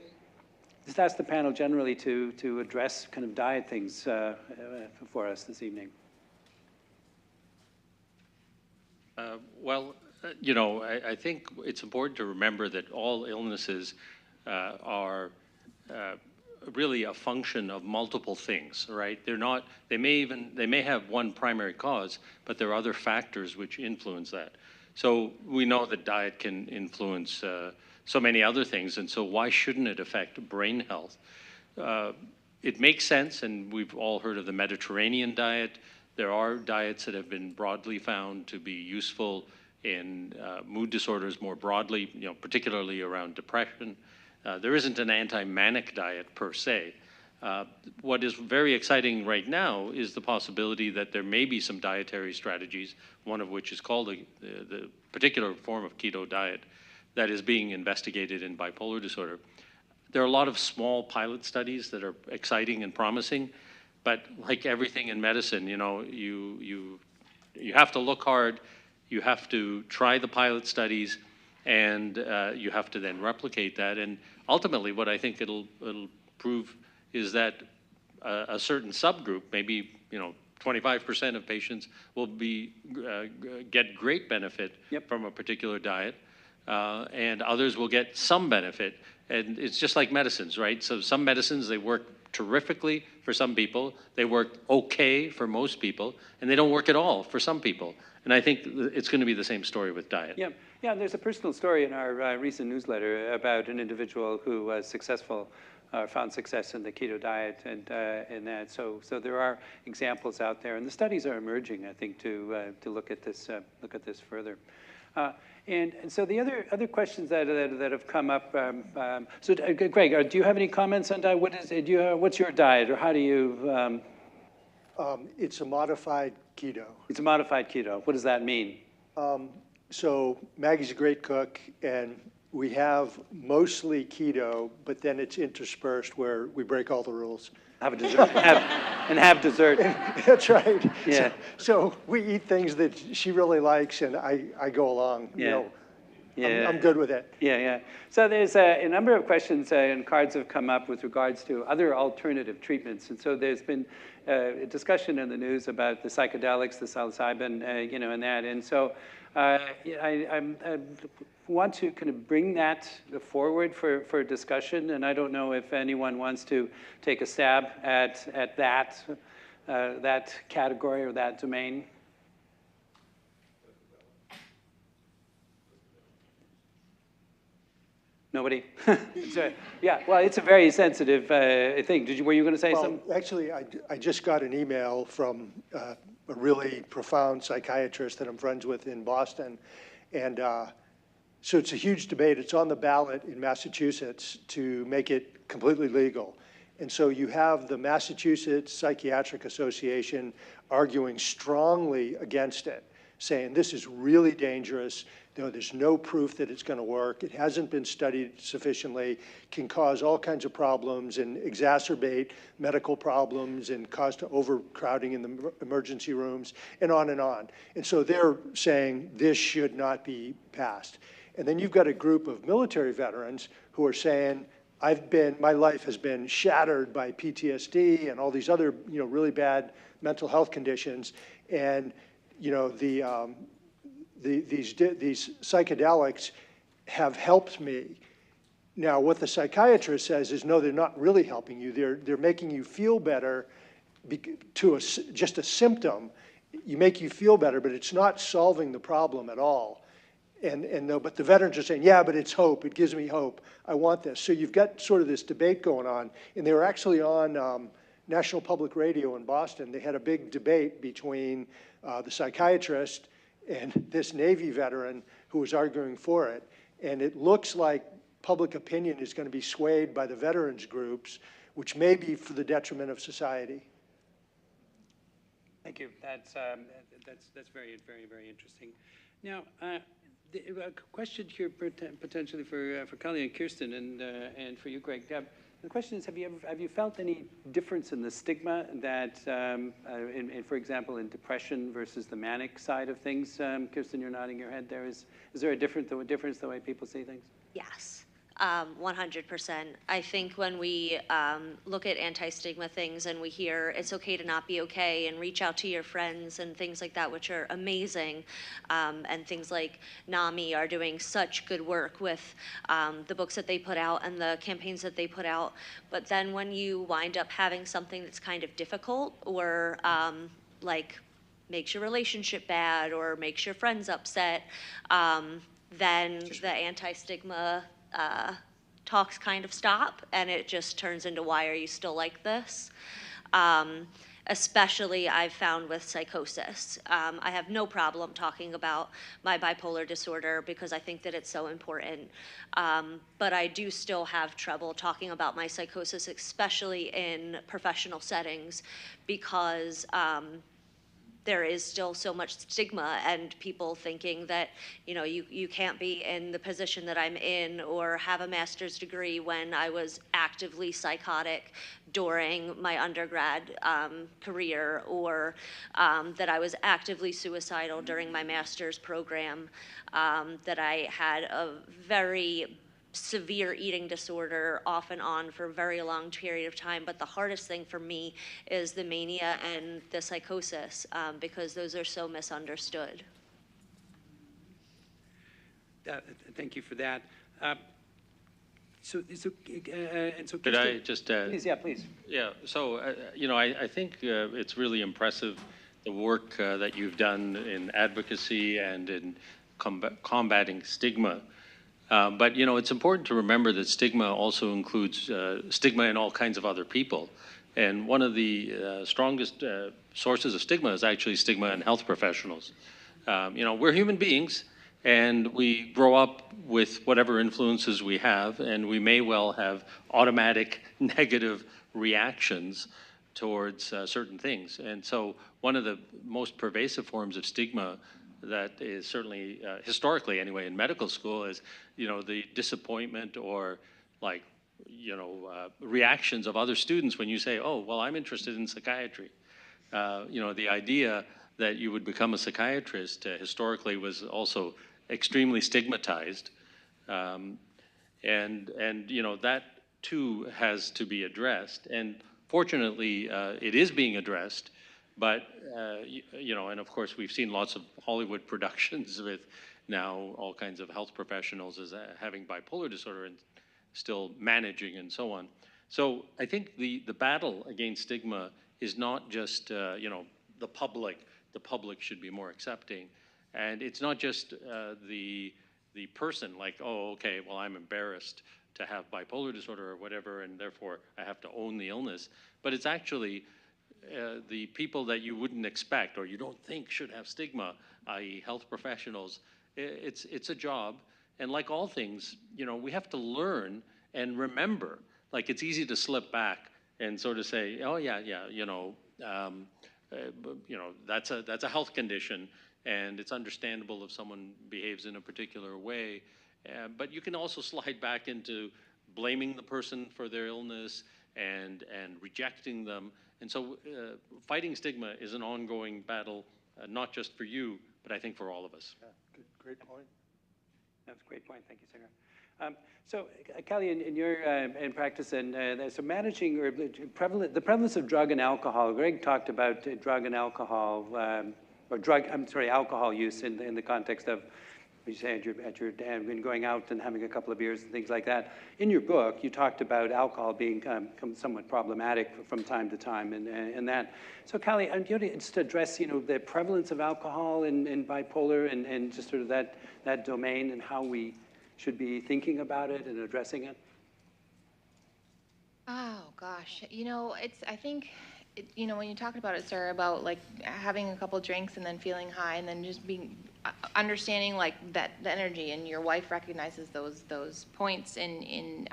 just ask the panel generally to address kind of diet things for us this evening. I think it's important to remember that all illnesses are really a function of multiple things, right? They may have one primary cause, but there are other factors which influence that. So we know that diet can influence so many other things, and so why shouldn't it affect brain health? It makes sense, and we've all heard of the Mediterranean diet. There are diets that have been broadly found to be useful in mood disorders more broadly, particularly around depression. There isn't an anti-manic diet per se. What is very exciting right now is the possibility that there may be some dietary strategies, one of which is called the particular form of keto diet that is being investigated in bipolar disorder. There are a lot of small pilot studies that are exciting and promising, but like everything in medicine, you have to look hard, you have to try the pilot studies, and you have to then replicate that. And ultimately, what I think it'll prove is that a certain subgroup, maybe 25% of patients, will get great benefit from a particular diet, and others will get some benefit. And it's just like medicines, right? So some medicines, they work terrifically for some people, they work okay for most people, and they don't work at all for some people. And I think it's going to be the same story with diet. Yeah, and there's a personal story in our recent newsletter about an individual who was successful, found success in the keto diet, and that. So there are examples out there, and the studies are emerging, I think, to look at this further. And so the other questions that have come up. Gregg, do you have any comments on diet? What's your diet, or how do you? It's a modified keto. It's a modified keto. What does that mean? So Maggie's a great cook, and we have mostly keto, but then it's interspersed where we break all the rules. Have a dessert. have dessert. That's right. Yeah. So we eat things that she really likes, and I go along. Yeah. I'm good with it. Yeah. So there's a number of questions and cards have come up with regards to other alternative treatments. And so there's been a discussion in the news about the psychedelics, the psilocybin, and that. And so I want to kind of bring that forward for discussion. And I don't know if anyone wants to take a stab at that category or that domain. Nobody? Yeah, well, it's a very sensitive thing. Were you going to say something? Actually, I just got an email from a really profound psychiatrist that I'm friends with in Boston. And so it's a huge debate. It's on the ballot in Massachusetts to make it completely legal. And so you have the Massachusetts Psychiatric Association arguing strongly against it, saying this is really dangerous. There's no proof that it's going to work. It hasn't been studied sufficiently, can cause all kinds of problems and exacerbate medical problems and cause to overcrowding in the emergency rooms and on and on. And so they're saying this should not be passed. And then you've got a group of military veterans who are saying, my life has been shattered by PTSD and all these other, really bad mental health conditions. And, these psychedelics have helped me. Now, what the psychiatrist says is, no, they're not really helping you. They're making you feel better to just a symptom. You make you feel better, but it's not solving the problem at all. But the veterans are saying, yeah, but it's hope. It gives me hope. I want this. So you've got sort of this debate going on. And they were actually on National Public Radio in Boston. They had a big debate between the psychiatrist and this Navy veteran who was arguing for it. And it looks like public opinion is going to be swayed by the veterans groups, which may be for the detriment of society. Thank you. That's very, very, very interesting. Now, a question here potentially for Kali and Kirsten, and for you, Greg. The question is, have you felt any difference in the stigma that, for example, in depression versus the manic side of things? Kirsten, you're nodding your head there. Is there a difference the way people see things? Yes. 100%. I think when we look at anti-stigma things and we hear it's okay to not be okay and reach out to your friends and things like that, which are amazing, and things like NAMI are doing such good work with the books that they put out and the campaigns that they put out. But then when you wind up having something that's kind of difficult or like makes your relationship bad or makes your friends upset, then the anti-stigma talks kind of stop, and it just turns into, why are you still like this? Especially I've found with psychosis. I have no problem talking about my bipolar disorder because I think that it's so important. But I do still have trouble talking about my psychosis, especially in professional settings, because there is still so much stigma and people thinking that, you can't be in the position that I'm in or have a master's degree when I was actively psychotic during my undergrad career, or that I was actively suicidal during my master's program, that I had a very severe eating disorder off and on for a very long period of time. But the hardest thing for me is the mania and the psychosis, because those are so misunderstood. Thank you for that. Could I just please, yeah, please. Yeah, so, I think it's really impressive, the work that you've done in advocacy and in combating stigma. But, it's important to remember that stigma also includes stigma in all kinds of other people. And one of the strongest sources of stigma is actually stigma in health professionals. We're human beings, and we grow up with whatever influences we have, and we may well have automatic negative reactions towards certain things. And so one of the most pervasive forms of stigma that is certainly, historically anyway, in medical school is, the disappointment or reactions of other students when you say, oh, well, I'm interested in psychiatry. The idea that you would become a psychiatrist historically was also extremely stigmatized. And that too has to be addressed. And fortunately, it is being addressed. But, and of course, we've seen lots of Hollywood productions with now all kinds of health professionals as having bipolar disorder and still managing and so on. So I think the battle against stigma is not just, the public. The public should be more accepting. And it's not just the person, like, oh, okay, well, I'm embarrassed to have bipolar disorder or whatever, and therefore I have to own the illness. But it's actually the people that you wouldn't expect or you don't think should have stigma, i.e. health professionals. It's a job, and like all things, we have to learn and remember. Like, it's easy to slip back and sort of say, oh yeah, that's a health condition, and it's understandable if someone behaves in a particular way. But you can also slide back into blaming the person for their illness and rejecting them. And so fighting stigma is an ongoing battle, not just for you, but I think for all of us. Yeah, good, great point. That's a great point. Thank you, Senator. So, Kelly, in your in practice, and so managing or the prevalence of drug and alcohol. Greg talked about drug and alcohol, alcohol use in the context of, you say at your when going out and having a couple of beers and things like that. In your book, you talked about alcohol being somewhat problematic from time to time, and that. So, Callie, I'm going to just address the prevalence of alcohol in bipolar and just sort of that domain and how we should be thinking about it and addressing it. Oh gosh, I think, when you talked about it, sir, about like having a couple drinks and then feeling high and then just being understanding like that the energy, and your wife recognizes those points in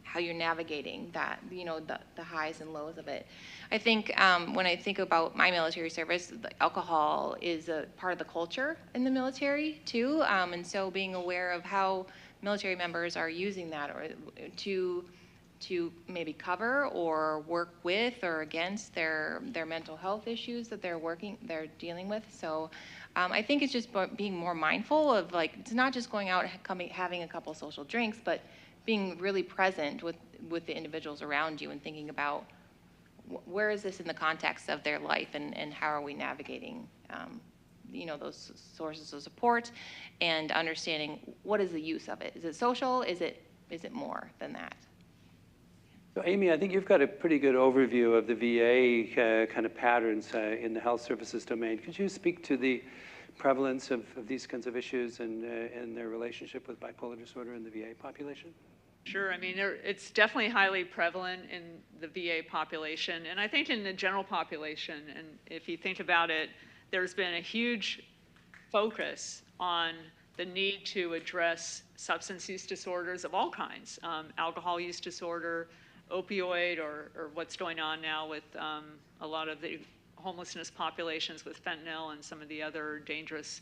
how you're navigating that, you know, the highs and lows of it. I think when I think about my military service, alcohol is a part of the culture in the military too, and so being aware of how military members are using that or to maybe cover or work with or against their mental health issues that they're dealing with. So I think it's just being more mindful of, like, it's not just going out having a couple social drinks, but being really present with the individuals around you and thinking about where is this in the context of their life, and how are we navigating you know, those sources of support, and understanding what is the use of it. Is it social? Is it more than that? So Amy, I think you've got a pretty good overview of the VA kind of patterns in the health services domain. Could you speak to the prevalence of these kinds of issues and their relationship with bipolar disorder in the VA population? Sure. I mean, it's definitely highly prevalent in the VA population, and I think in the general population. And if you think about it, there's been a huge focus on the need to address substance use disorders of all kinds, alcohol use disorder, opioid, or what's going on now with a lot of the homelessness populations with fentanyl and some of the other dangerous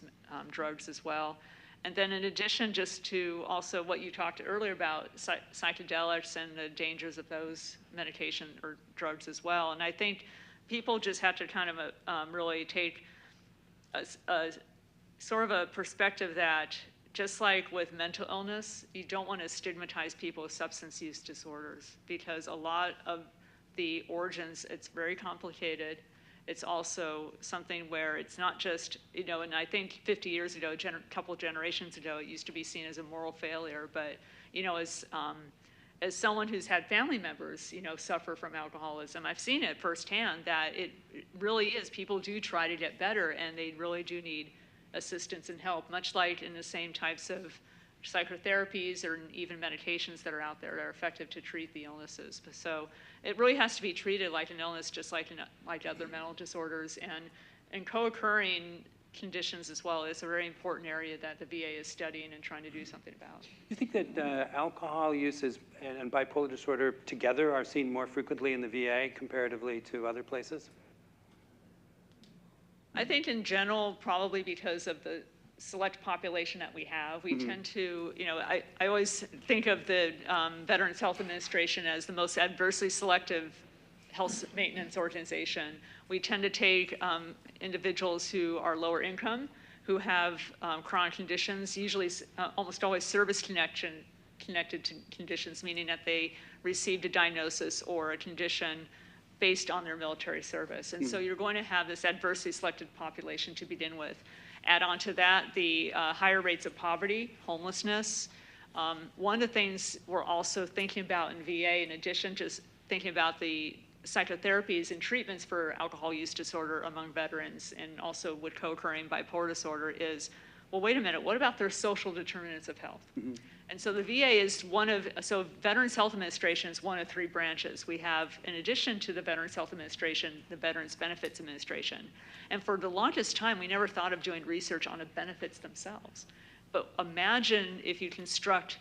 drugs as well. And then in addition, just to also what you talked earlier about psychedelics and the dangers of those medication or drugs as well. And I think people just have to kind of really take a sort of a perspective that, just like with mental illness, you don't want to stigmatize people with substance use disorders, because a lot of the origins, it's very complicated. It's also something where it's not just, you know, and I think 50 years ago, a couple of generations ago, it used to be seen as a moral failure. But, you know, as someone who's had family members, you know, suffer from alcoholism, I've seen it firsthand that it really is. People do try to get better, and they really do need assistance and help, much like in the same types of psychotherapies or even medications that are out there that are effective to treat the illnesses. So it really has to be treated like an illness, just like other mental disorders, and co-occurring conditions as well is a very important area that the VA is studying and trying to do something about. Do you think that alcohol use and bipolar disorder together are seen more frequently in the VA comparatively to other places? I think in general, probably because of the select population that we have, we tend to, you know, I always think of the Veterans Health Administration as the most adversely selective health maintenance organization. We tend to take individuals who are lower income, who have chronic conditions, usually almost always service-connected to conditions, meaning that they received a diagnosis or a condition based on their military service. And so you're going to have this adversely selected population to begin with. Add on to that the higher rates of poverty, homelessness. One of the things we're also thinking about in VA, in addition to just thinking about the psychotherapies and treatments for alcohol use disorder among veterans, and also with co-occurring bipolar disorder, is, well, wait a minute, what about their social determinants of health? And so the VA is so Veterans Health Administration is one of three branches. We have, in addition to the Veterans Health Administration, the Veterans Benefits Administration. And for the longest time, we never thought of doing research on the benefits themselves. But imagine if you construct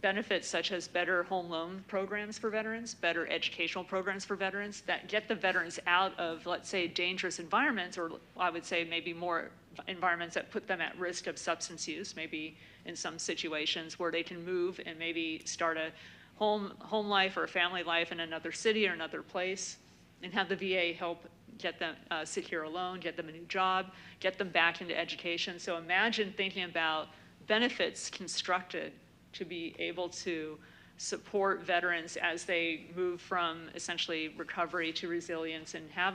benefits such as better home loan programs for veterans, better educational programs for veterans that get the veterans out of, let's say, dangerous environments, or I would say maybe more environments that put them at risk of substance use, maybe in some situations where they can move and maybe start a home life or a family life in another city or another place, and have the VA help get them secure a loan, get them a new job, get them back into education. So imagine thinking about benefits constructed to be able to support veterans as they move from essentially recovery to resilience and have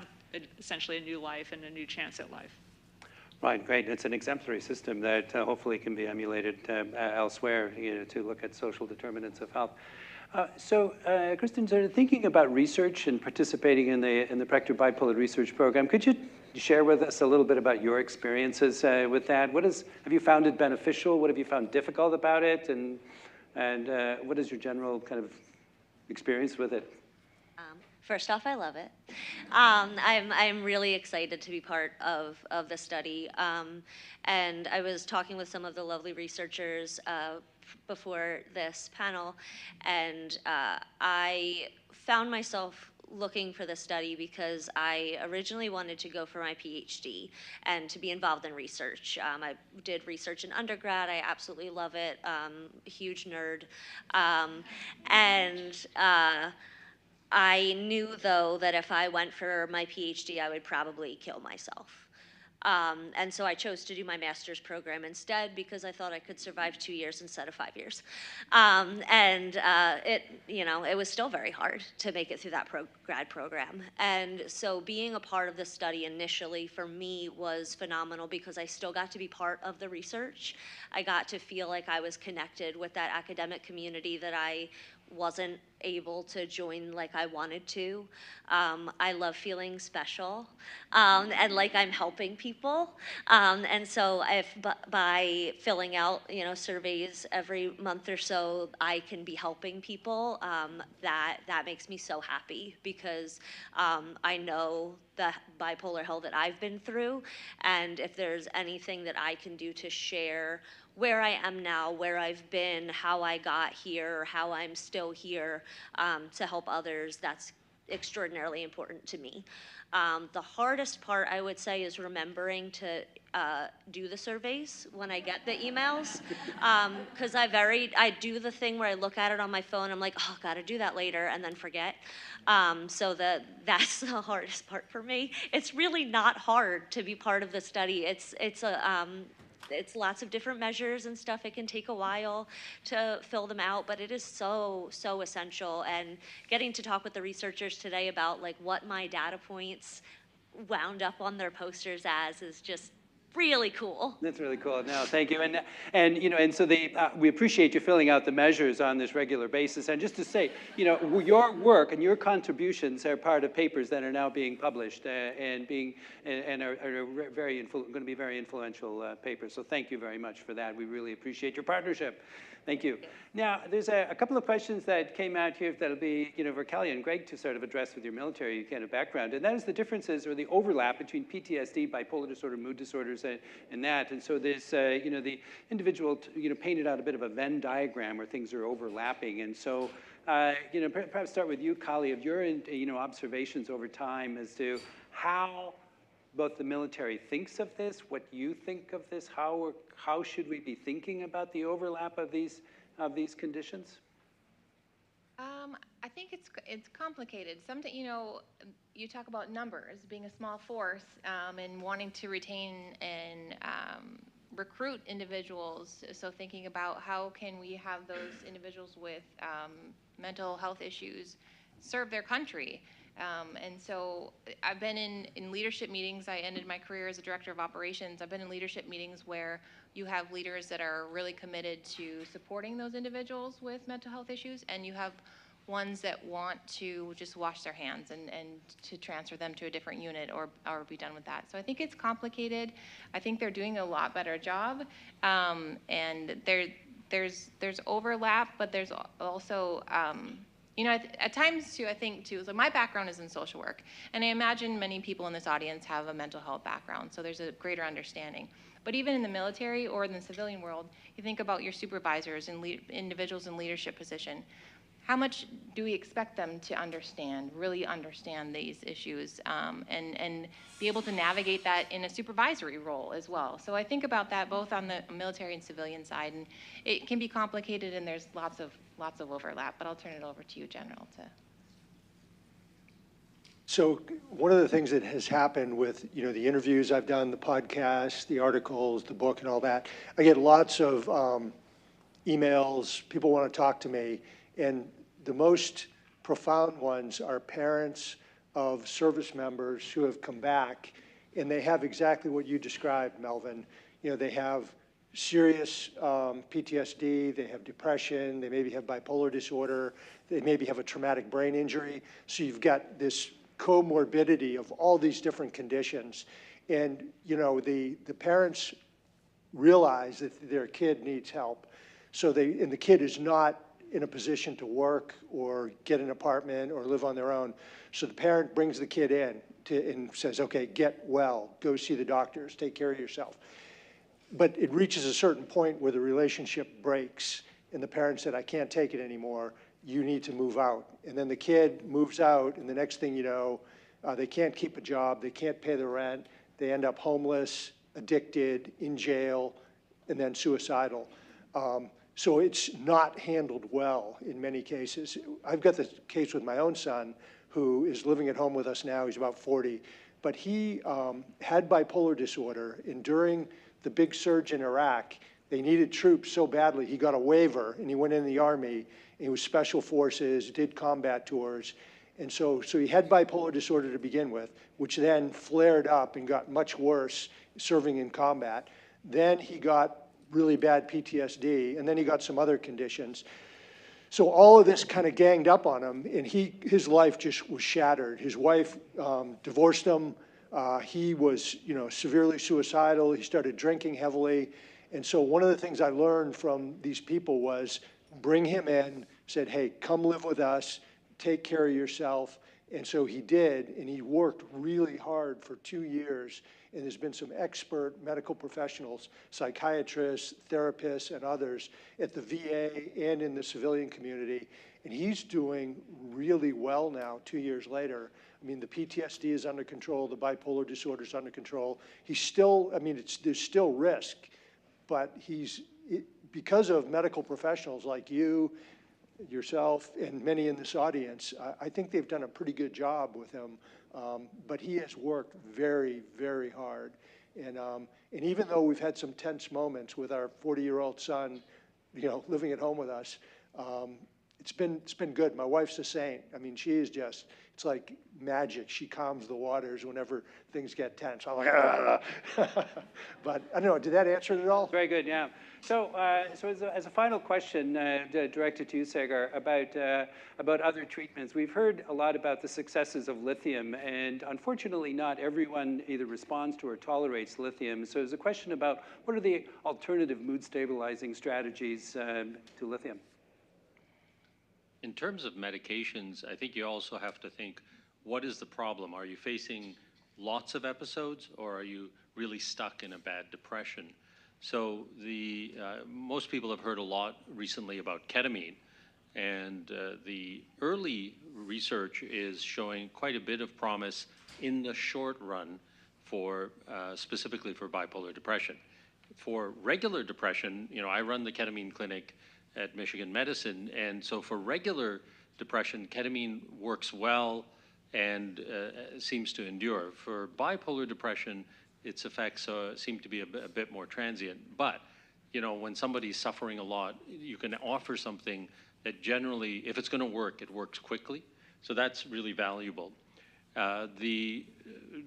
essentially a new life and a new chance at life. Right, great. It's an exemplary system that hopefully can be emulated elsewhere, you know, to look at social determinants of health. So, Kristen, sort of thinking about research and participating in the Prechter Bipolar Research Program, could you share with us a little bit about your experiences with that? Have you found it beneficial? What have you found difficult about it? And what is your general kind of experience with it? First off, I love it. I'm really excited to be part of the study. And I was talking with some of the lovely researchers before this panel, and I found myself looking for this study because I originally wanted to go for my Ph.D. and to be involved in research. I did research in undergrad. I absolutely love it. A huge nerd. I knew, though, that if I went for my PhD, I would probably kill myself. And so I chose to do my master's program instead because I thought I could survive 2 years instead of 5 years. It was still very hard to make it through that grad program. And so being a part of the study initially for me was phenomenal because I still got to be part of the research. I got to feel like I was connected with that academic community that I wasn't able to join like I wanted to. I love feeling special and like I'm helping people. And so if by filling out surveys every month or so, I can be helping people, that makes me so happy because I know the bipolar hell that I've been through, and if there's anything that I can do to share where I am now, where I've been, how I got here, how I'm still here, to help others, that's extraordinarily important to me. The hardest part, I would say, is remembering to do the surveys when I get the emails, because I do the thing where I look at it on my phone, I'm like, oh, gotta do that later, and then forget. So that's the hardest part for me. It's really not hard to be part of the study. It's lots of different measures and stuff. It can take a while to fill them out, but it is so, so essential. And getting to talk with the researchers today about like what my data points wound up on their posters as is just really cool. That's really cool. No, thank you. And so we appreciate you filling out the measures on this regular basis. And just to say, your work and your contributions are part of papers that are now being published and are going to be very influential papers. So thank you very much for that. We really appreciate your partnership. Thank you. Now, there's a couple of questions that came out here that'll be, for Kelly and Greg to sort of address with your military kind of background, and that is the differences or the overlap between PTSD, bipolar disorder, mood disorders, and that. And so there's, the individual, painted out a bit of a Venn diagram where things are overlapping. And so, perhaps start with you, Kali, of your, observations over time as to how both the military thinks of this, what you think of this, how should we be thinking about the overlap of these conditions? I think it's complicated. Sometimes, you talk about numbers, being a small force, and wanting to retain and recruit individuals. So thinking about how can we have those individuals with mental health issues serve their country. And so I've been in leadership meetings. I ended my career as a director of operations. I've been in leadership meetings where you have leaders that are really committed to supporting those individuals with mental health issues, and you have ones that want to just wash their hands and to transfer them to a different unit or be done with that. So I think it's complicated. I think they're doing a lot better job, and there's overlap, but there's also at times too, I think too, so my background is in social work, and I imagine many people in this audience have a mental health background, so there's a greater understanding. But even in the military or in the civilian world, you think about your supervisors and individuals in leadership position. How much do we expect them to really understand these issues, and be able to navigate that in a supervisory role as well? So I think about that both on the military and civilian side, and it can be complicated, and there's lots of overlap, but I'll turn it over to you, General. So one of the things that has happened with, the interviews I've done, the podcasts, the articles, the book and all that, I get lots of emails, people want to talk to me, and the most profound ones are parents of service members who have come back, and they have exactly what you described, Melvin. They have serious PTSD, they have depression, they maybe have bipolar disorder, they maybe have a traumatic brain injury. So you've got this comorbidity of all these different conditions. And, the parents realize that their kid needs help. So and the kid is not in a position to work or get an apartment or live on their own. So the parent brings the kid in and says, okay, get well, go see the doctors, take care of yourself. But it reaches a certain point where the relationship breaks and the parent said, I can't take it anymore, you need to move out. And then the kid moves out, and the next thing you know, they can't keep a job, they can't pay the rent, they end up homeless, addicted, in jail, and then suicidal. So it's not handled well in many cases. I've got the case with my own son, who is living at home with us now. He's about 40, but he had bipolar disorder, and during the big surge in Iraq, they needed troops so badly, he got a waiver, and he went in the Army, and he was special forces, did combat tours, and so he had bipolar disorder to begin with, which then flared up and got much worse serving in combat. Then he got really bad PTSD, and then he got some other conditions. So all of this kind of ganged up on him, and his life just was shattered. His wife divorced him. He was, severely suicidal. He started drinking heavily. And so one of the things I learned from these people was bring him in, said, hey, come live with us, take care of yourself. And so he did, and he worked really hard for 2 years. And there's been some expert medical professionals, psychiatrists, therapists, and others at the VA and in the civilian community. And he's doing really well now, 2 years later. I mean, the PTSD is under control, the bipolar disorder is under control. He's still, there's still risk, but because of medical professionals like you, yourself, and many in this audience, I think they've done a pretty good job with him. But he has worked very, very hard. And even though we've had some tense moments with our 40-year-old son, living at home with us, it's been good. My wife's a saint. I mean, she is just, it's like magic. She calms the waters whenever things get tense. I'm like, ah. But I don't know, did that answer it at all? Very good, yeah. So as a final question directed to you, Sagar, about other treatments, we've heard a lot about the successes of lithium, and unfortunately not everyone either responds to or tolerates lithium. So there's a question about what are the alternative mood stabilizing strategies to lithium? In terms of medications, I think you also have to think, what is the problem? Are you facing lots of episodes, or are you really stuck in a bad depression? So most people have heard a lot recently about ketamine, and the early research is showing quite a bit of promise in the short run for specifically for bipolar depression. For regular depression, I run the ketamine clinic at Michigan Medicine, and so for regular depression, ketamine works well and seems to endure. For bipolar depression, its effects seem to be a bit more transient. But, when somebody's suffering a lot, you can offer something that generally, if it's going to work, it works quickly. So that's really valuable. The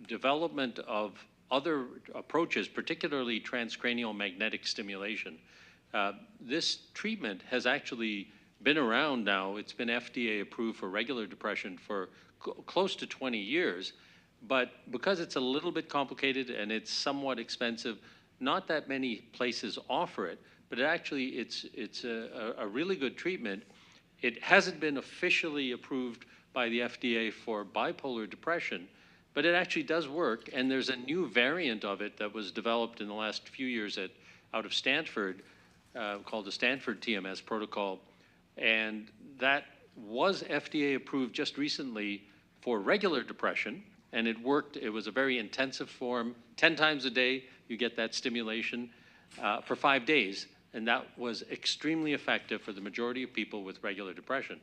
development of other approaches, particularly transcranial magnetic stimulation, this treatment has actually been around now. It's been FDA approved for regular depression for close to 20 years. But because it's a little bit complicated and it's somewhat expensive, not that many places offer it, but it's a really good treatment. It hasn't been officially approved by the FDA for bipolar depression, but it actually does work, and there's a new variant of it that was developed in the last few years out of Stanford called the Stanford TMS protocol, and that was FDA approved just recently for regular depression. And it worked. It was a very intensive form. 10 times a day, you get that stimulation for 5 days. And that was extremely effective for the majority of people with regular depression.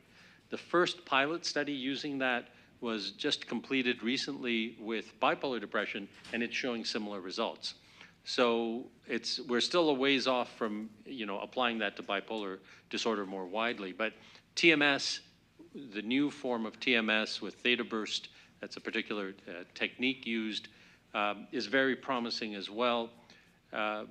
The first pilot study using that was just completed recently with bipolar depression, and it's showing similar results. So we're still a ways off from applying that to bipolar disorder more widely. But TMS, the new form of TMS with theta burst, that's a particular technique used, is very promising as well. I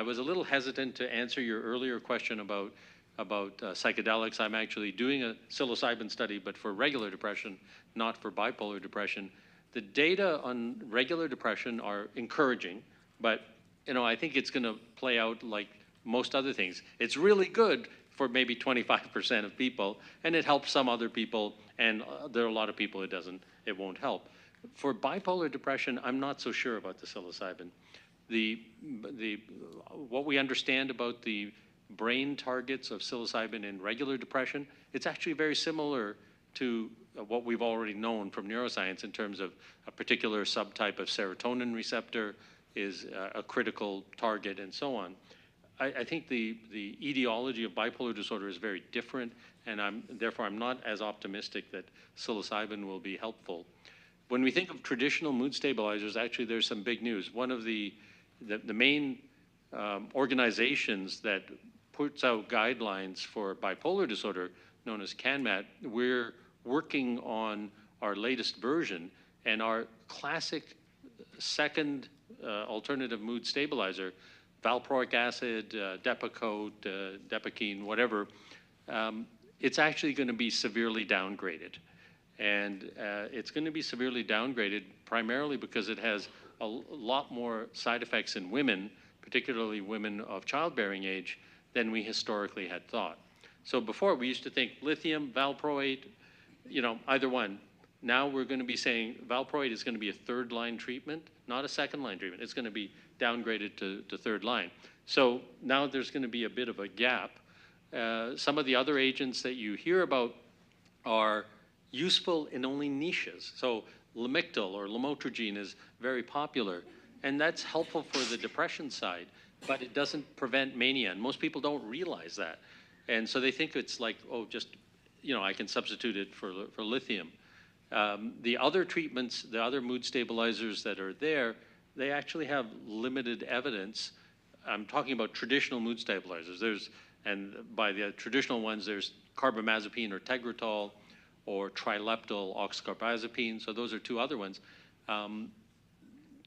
was a little hesitant to answer your earlier question about psychedelics. I'm actually doing a psilocybin study, but for regular depression, not for bipolar depression. The data on regular depression are encouraging, but I think it's going to play out like most other things. It's really good for maybe 25% of people, and it helps some other people, and there are a lot of people it won't help. For bipolar depression, I'm not so sure about the psilocybin. What we understand about the brain targets of psilocybin in regular depression, it's actually very similar to what we've already known from neuroscience in terms of a particular subtype of serotonin receptor is a critical target and so on. I think the etiology of bipolar disorder is very different, and therefore I'm not as optimistic that psilocybin will be helpful. When we think of traditional mood stabilizers, actually there's some big news. One of the main organizations that puts out guidelines for bipolar disorder, known as CANMAT, we're working on our latest version, and our classic second alternative mood stabilizer, valproic acid, Depakote, Depakine, whatever, it's actually going to be severely downgraded. And it's going to be severely downgraded primarily because it has a lot more side effects in women, particularly women of childbearing age, than we historically had thought. So before, we used to think lithium, valproate, either one. Now we're going to be saying valproate is going to be a third-line treatment, not a second-line treatment. It's going to be downgraded to third line. So now there's going to be a bit of a gap. Some of the other agents that you hear about are useful in only niches. So Lamictal or lamotrigine is very popular, and that's helpful for the depression side, but it doesn't prevent mania, and most people don't realize that. And so they think it's like, oh, just, I can substitute it for lithium. The other treatments, the other mood stabilizers that are there, they actually have limited evidence. I'm talking about traditional mood stabilizers. And by the traditional ones, there's carbamazepine or Tegretol, or trileptal oxcarbazepine. So those are two other ones.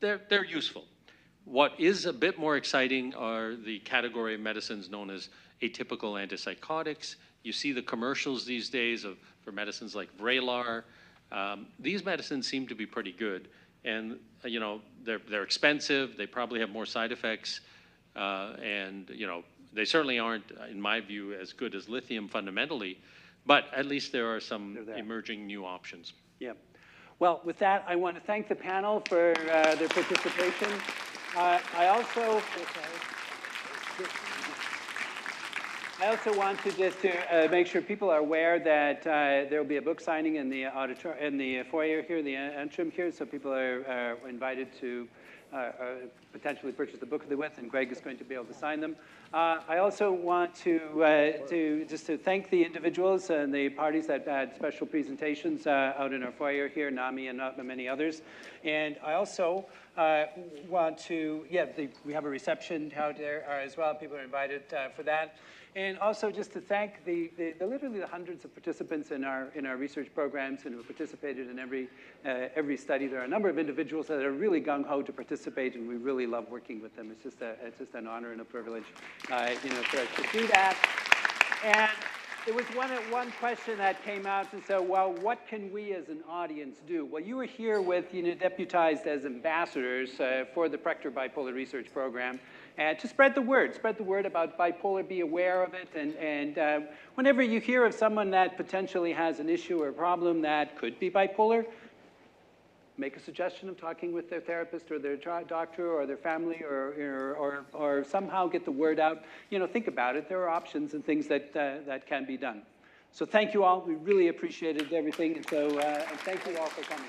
They're useful. What is a bit more exciting are the category of medicines known as atypical antipsychotics. You see the commercials these days for medicines like Vraylar. These medicines seem to be pretty good, and they're expensive. They probably have more side effects, and they certainly aren't, in my view, as good as lithium fundamentally. But at least there are some emerging new options. Yeah. Well, with that, I want to thank the panel for their participation. I also want to just make sure people are aware that there will be a book signing in the foyer here, the atrium here, so people are invited to potentially purchase the book with, and Gregg is going to be able to sign them. I also want to thank the individuals and the parties that had special presentations out in our foyer here, NAMI and many others. And I also want to, we have a reception out there as well. People are invited for that. And also just to thank literally the hundreds of participants in our research programs and who have participated in every study. There are a number of individuals that are really gung-ho to participate, and we really love working with them. It's just an honor and a privilege, for us to do that. And there was one question that came out and said, well, what can we as an audience do? Well, you were here with, deputized as ambassadors for the Prechter Bipolar Research Program. To spread the word about bipolar, be aware of it, and whenever you hear of someone that potentially has an issue or a problem that could be bipolar, make a suggestion of talking with their therapist or their doctor or their family, or somehow get the word out. Think about it. There are options and things that can be done. So thank you all. We really appreciated everything, and so and thank you all for coming.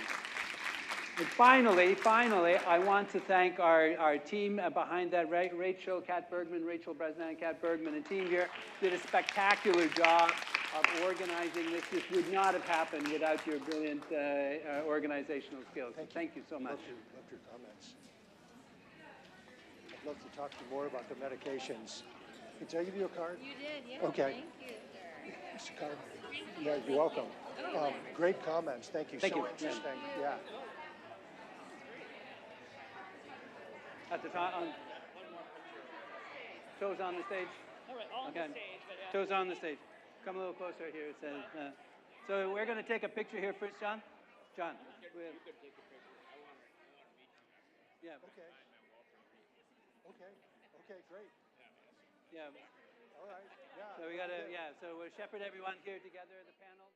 And finally, I want to thank our team behind that, Rachel Bresnan and Kat Bergman and team here did a spectacular job of organizing this. This would not have happened without your brilliant organizational skills. Thank you so much. Love your comments. I'd love to talk to you more about the medications. Did I give you a card? You did, yeah. Okay. Thank you, sir. It's a card. Yeah, you're welcome. Great comments. Thank you. So interesting. Yeah. At the top, Joe's on the stage. All right, on the stage. But Joe's on the stage. Come a little closer here. It says, so we're going to take a picture here first, John. John. You could take a picture. I want to meet you. Yeah. Okay. Okay. Okay. Great. Yeah. All right, yeah. So we got to, yeah, so we'll shepherd everyone here together at the panel.